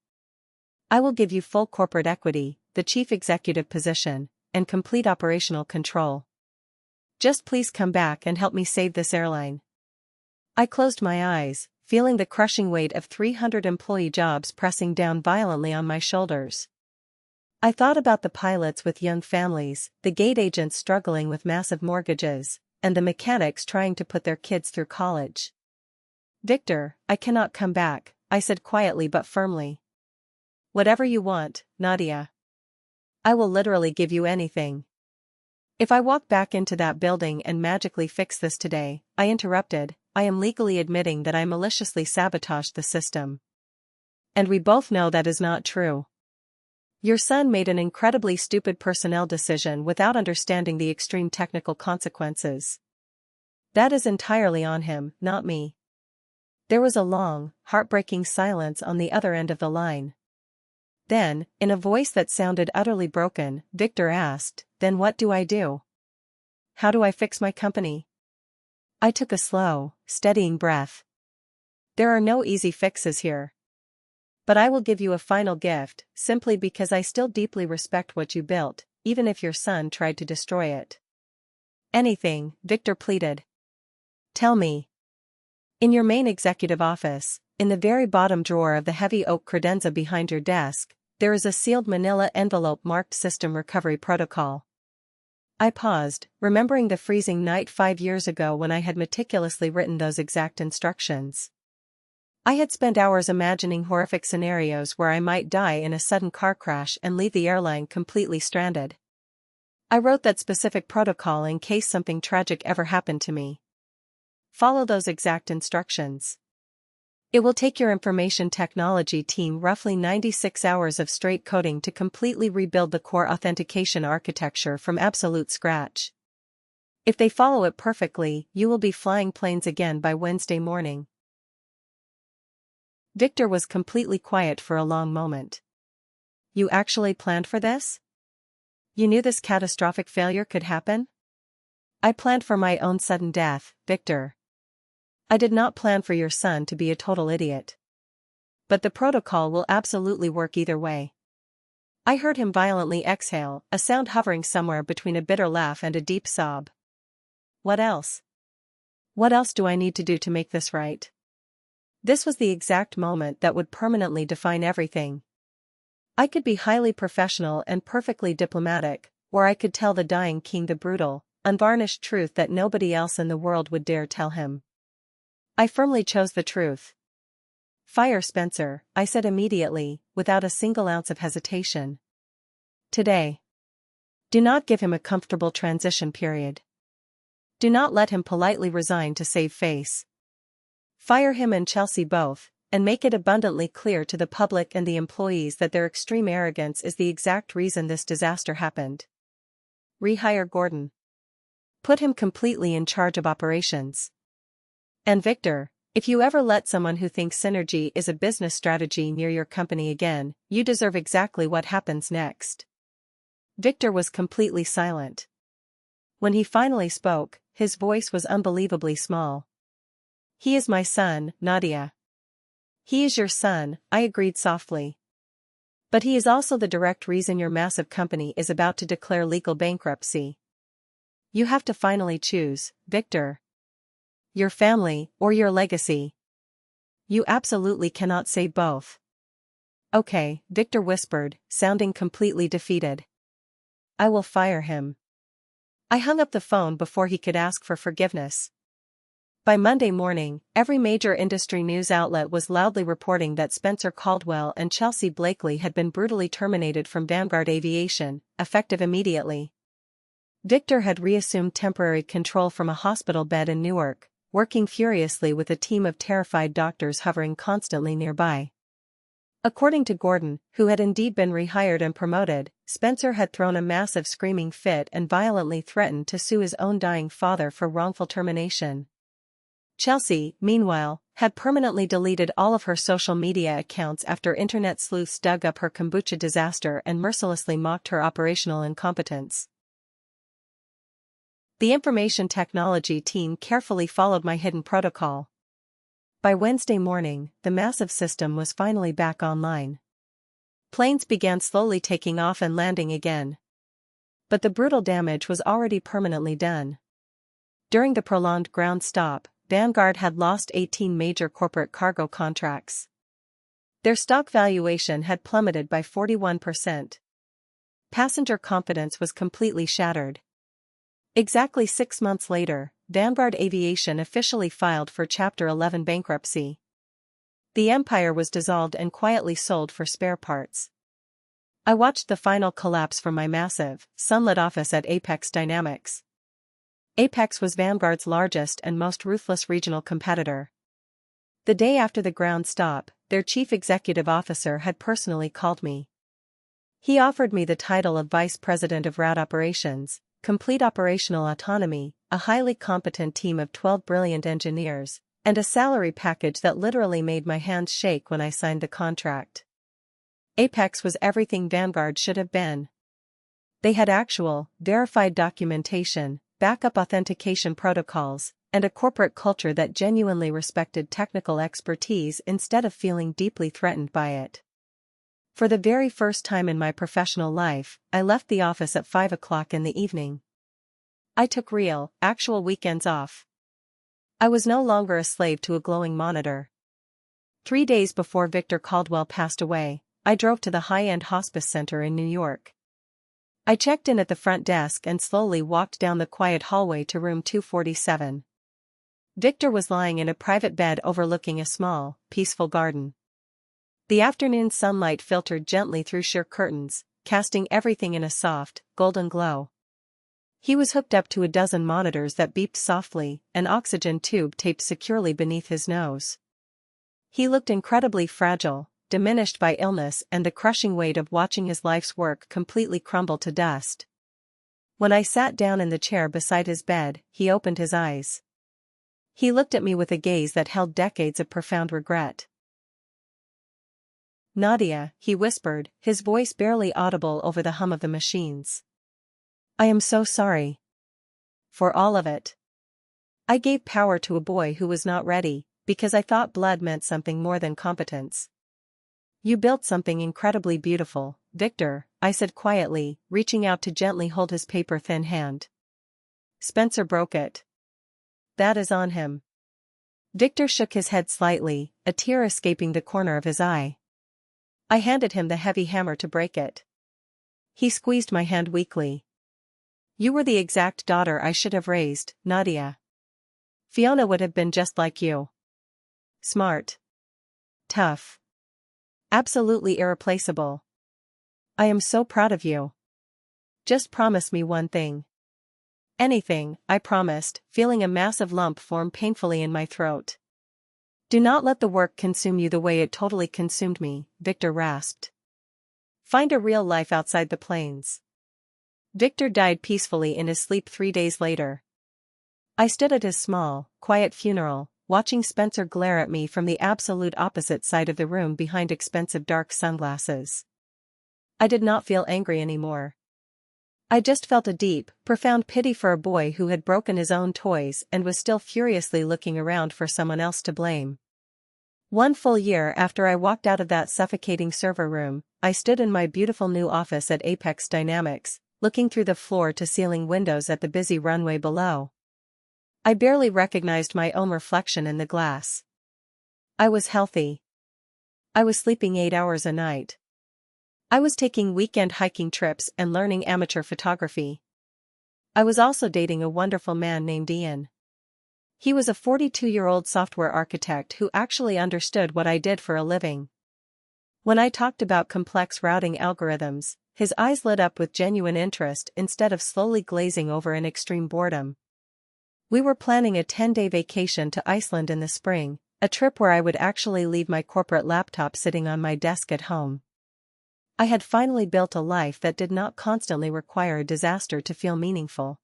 I will give you full corporate equity, the chief executive position, and complete operational control. Just please come back and help me save this airline." I closed my eyes, feeling the crushing weight of 300 employee jobs pressing down violently on my shoulders. I thought about the pilots with young families, the gate agents struggling with massive mortgages, and the mechanics trying to put their kids through college. "Victor, I cannot come back," I said quietly but firmly. "Whatever you want, Nadia. I will literally give you anything." "If I walk back into that building and magically fix this today," I interrupted, "I am legally admitting that I maliciously sabotaged the system. And we both know that is not true. Your son made an incredibly stupid personnel decision without understanding the extreme technical consequences. That is entirely on him, not me." There was a long, heartbreaking silence on the other end of the line. Then, in a voice that sounded utterly broken, Victor asked, "Then what do I do? How do I fix my company?" I took a slow, steadying breath. "There are no easy fixes here. But I will give you a final gift, simply because I still deeply respect what you built, even if your son tried to destroy it." "Anything," Victor pleaded. "Tell me. In your main executive office, in the very bottom drawer of the heavy oak credenza behind your desk, there is a sealed manila envelope marked System Recovery Protocol." I paused, remembering the freezing night 5 years ago when I had meticulously written those exact instructions. I had spent hours imagining horrific scenarios where I might die in a sudden car crash and leave the airline completely stranded. I wrote that specific protocol in case something tragic ever happened to me. Follow those exact instructions. It will take your information technology team roughly 96 hours of straight coding to completely rebuild the core authentication architecture from absolute scratch. If they follow it perfectly, you will be flying planes again by Wednesday morning. Victor was completely quiet for a long moment. "You actually planned for this? You knew this catastrophic failure could happen?" "I planned for my own sudden death, Victor. I did not plan for your son to be a total idiot. But the protocol will absolutely work either way." I heard him violently exhale, a sound hovering somewhere between a bitter laugh and a deep sob. "What else? What else do I need to do to make this right?" This was the exact moment that would permanently define everything. I could be highly professional and perfectly diplomatic, or I could tell the dying king the brutal, unvarnished truth that nobody else in the world would dare tell him. I firmly chose the truth. "Fire Spencer," I said immediately, without a single ounce of hesitation. "Today. Do not give him a comfortable transition period. Do not let him politely resign to save face. Fire him and Chelsea both, and make it abundantly clear to the public and the employees that their extreme arrogance is the exact reason this disaster happened. Rehire Gordon. Put him completely in charge of operations. And Victor, if you ever let someone who thinks synergy is a business strategy near your company again, you deserve exactly what happens next." Victor was completely silent. When he finally spoke, his voice was unbelievably small. "He is my son, Nadia." "He is your son," I agreed softly. "But he is also the direct reason your massive company is about to declare legal bankruptcy. You have to finally choose, Victor. Your family, or your legacy. You absolutely cannot say both." "Okay," Victor whispered, sounding completely defeated. "I will fire him." I hung up the phone before he could ask for forgiveness. By Monday morning, every major industry news outlet was loudly reporting that Spencer Caldwell and Chelsea Blakely had been brutally terminated from Vanguard Aviation, effective immediately. Victor had reassumed temporary control from a hospital bed in Newark, working furiously with a team of terrified doctors hovering constantly nearby. According to Gordon, who had indeed been rehired and promoted, Spencer had thrown a massive screaming fit and violently threatened to sue his own dying father for wrongful termination. Chelsea, meanwhile, had permanently deleted all of her social media accounts after internet sleuths dug up her kombucha disaster and mercilessly mocked her operational incompetence. The information technology team carefully followed my hidden protocol. By Wednesday morning, the massive system was finally back online. Planes began slowly taking off and landing again. But the brutal damage was already permanently done. During the prolonged ground stop, Vanguard had lost 18 major corporate cargo contracts. Their stock valuation had plummeted by 41%. Passenger confidence was completely shattered. Exactly 6 months later, Vanguard Aviation officially filed for Chapter 11 bankruptcy. The empire was dissolved and quietly sold for spare parts. I watched the final collapse from my massive, sunlit office at Apex Dynamics. Apex was Vanguard's largest and most ruthless regional competitor. The day after the ground stop, their chief executive officer had personally called me. He offered me the title of Vice President of Route Operations, complete operational autonomy, a highly competent team of 12 brilliant engineers, and a salary package that literally made my hands shake when I signed the contract. Apex was everything Vanguard should have been. They had actual, verified documentation, backup authentication protocols, and a corporate culture that genuinely respected technical expertise instead of feeling deeply threatened by it. For the very first time in my professional life, I left the office at 5 o'clock in the evening. I took real, actual weekends off. I was no longer a slave to a glowing monitor. 3 days before Victor Caldwell passed away, I drove to the high-end hospice center in New York. I checked in at the front desk and slowly walked down the quiet hallway to room 247. Victor was lying in a private bed overlooking a small, peaceful garden. The afternoon sunlight filtered gently through sheer curtains, casting everything in a soft, golden glow. He was hooked up to a dozen monitors that beeped softly, an oxygen tube taped securely beneath his nose. He looked incredibly fragile, diminished by illness and the crushing weight of watching his life's work completely crumble to dust. When I sat down in the chair beside his bed, he opened his eyes. He looked at me with a gaze that held decades of profound regret. "Nadia," he whispered, his voice barely audible over the hum of the machines. "I am so sorry. For all of it. I gave power to a boy who was not ready, because I thought blood meant something more than competence." "You built something incredibly beautiful, Victor," I said quietly, reaching out to gently hold his paper-thin hand. "Spencer broke it. That is on him." Victor shook his head slightly, a tear escaping the corner of his eye. I handed him the heavy hammer to break it. He squeezed my hand weakly. "You were the exact daughter I should have raised, Nadia. Fiona would have been just like you. Smart. Tough. Absolutely irreplaceable. I am so proud of you. Just promise me one thing." "Anything," I promised, feeling a massive lump form painfully in my throat. "Do not let the work consume you the way it totally consumed me," Victor rasped. "Find a real life outside the planes." Victor died peacefully in his sleep 3 days later. I stood at his small, quiet funeral, watching Spencer glare at me from the absolute opposite side of the room behind expensive dark sunglasses. I did not feel angry anymore. I just felt a deep, profound pity for a boy who had broken his own toys and was still furiously looking around for someone else to blame. 1 full year after I walked out of that suffocating server room, I stood in my beautiful new office at Apex Dynamics, looking through the floor-to-ceiling windows at the busy runway below. I barely recognized my own reflection in the glass. I was healthy. I was sleeping 8 hours a night. I was taking weekend hiking trips and learning amateur photography. I was also dating a wonderful man named Ian. He was a 42-year-old software architect who actually understood what I did for a living. When I talked about complex routing algorithms, his eyes lit up with genuine interest instead of slowly glazing over in extreme boredom. We were planning a 10-day vacation to Iceland in the spring, a trip where I would actually leave my corporate laptop sitting on my desk at home. I had finally built a life that did not constantly require a disaster to feel meaningful.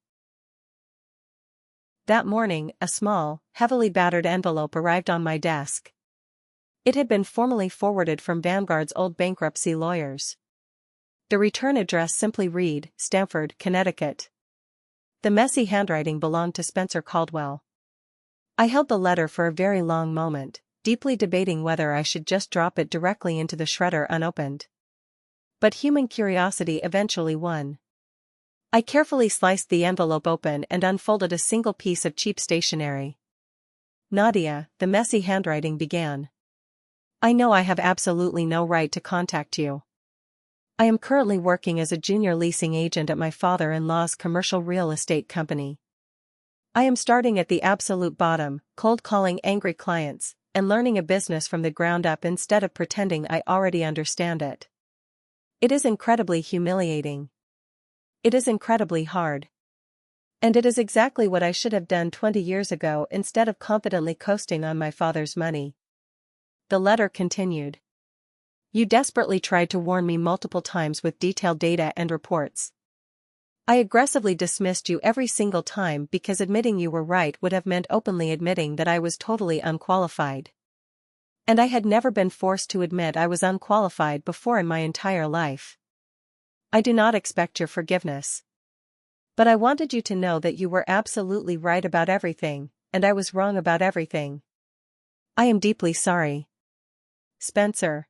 That morning, a small, heavily battered envelope arrived on my desk. It had been formally forwarded from Vanguard's old bankruptcy lawyers. The return address simply read, Stamford, Connecticut. The messy handwriting belonged to Spencer Caldwell. I held the letter for a very long moment, deeply debating whether I should just drop it directly into the shredder unopened. But human curiosity eventually won. I carefully sliced the envelope open and unfolded a single piece of cheap stationery. Nadia, the messy handwriting began. I know I have absolutely no right to contact you. I am currently working as a junior leasing agent at my father-in-law's commercial real estate company. I am starting at the absolute bottom, cold calling angry clients, and learning a business from the ground up instead of pretending I already understand it. It is incredibly humiliating. It is incredibly hard. And it is exactly what I should have done 20 years ago instead of confidently coasting on my father's money. The letter continued. You desperately tried to warn me multiple times with detailed data and reports. I aggressively dismissed you every single time because admitting you were right would have meant openly admitting that I was totally unqualified. And I had never been forced to admit I was unqualified before in my entire life. I do not expect your forgiveness. But I wanted you to know that you were absolutely right about everything, and I was wrong about everything. I am deeply sorry. Spencer.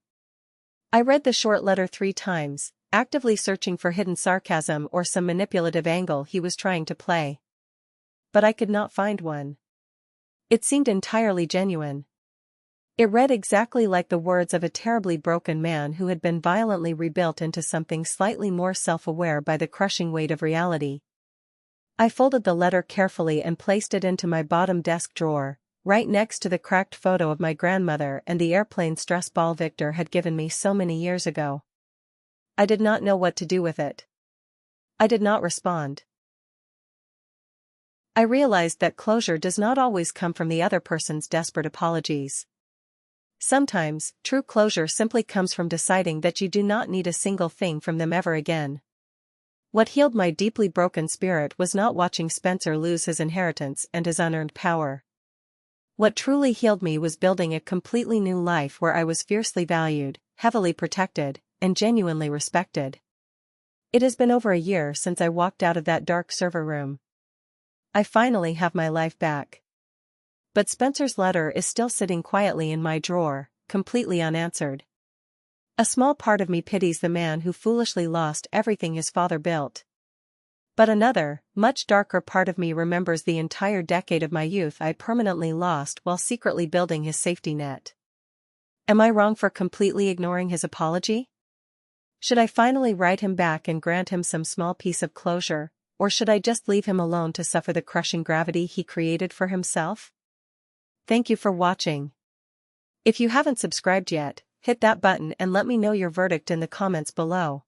I read the short letter 3 times, actively searching for hidden sarcasm or some manipulative angle he was trying to play. But I could not find one. It seemed entirely genuine. It read exactly like the words of a terribly broken man who had been violently rebuilt into something slightly more self-aware by the crushing weight of reality. I folded the letter carefully and placed it into my bottom desk drawer, right next to the cracked photo of my grandmother and the airplane stress ball Victor had given me so many years ago. I did not know what to do with it. I did not respond. I realized that closure does not always come from the other person's desperate apologies. Sometimes, true closure simply comes from deciding that you do not need a single thing from them ever again. What healed my deeply broken spirit was not watching Spencer lose his inheritance and his unearned power. What truly healed me was building a completely new life where I was fiercely valued, heavily protected, and genuinely respected. It has been over a year since I walked out of that dark server room. I finally have my life back. But Spencer's letter is still sitting quietly in my drawer, completely unanswered. A small part of me pities the man who foolishly lost everything his father built. But another, much darker part of me remembers the entire decade of my youth I permanently lost while secretly building his safety net. Am I wrong for completely ignoring his apology? Should I finally write him back and grant him some small piece of closure, or should I just leave him alone to suffer the crushing gravity he created for himself? Thank you for watching. If you haven't subscribed yet, hit that button and let me know your verdict in the comments below.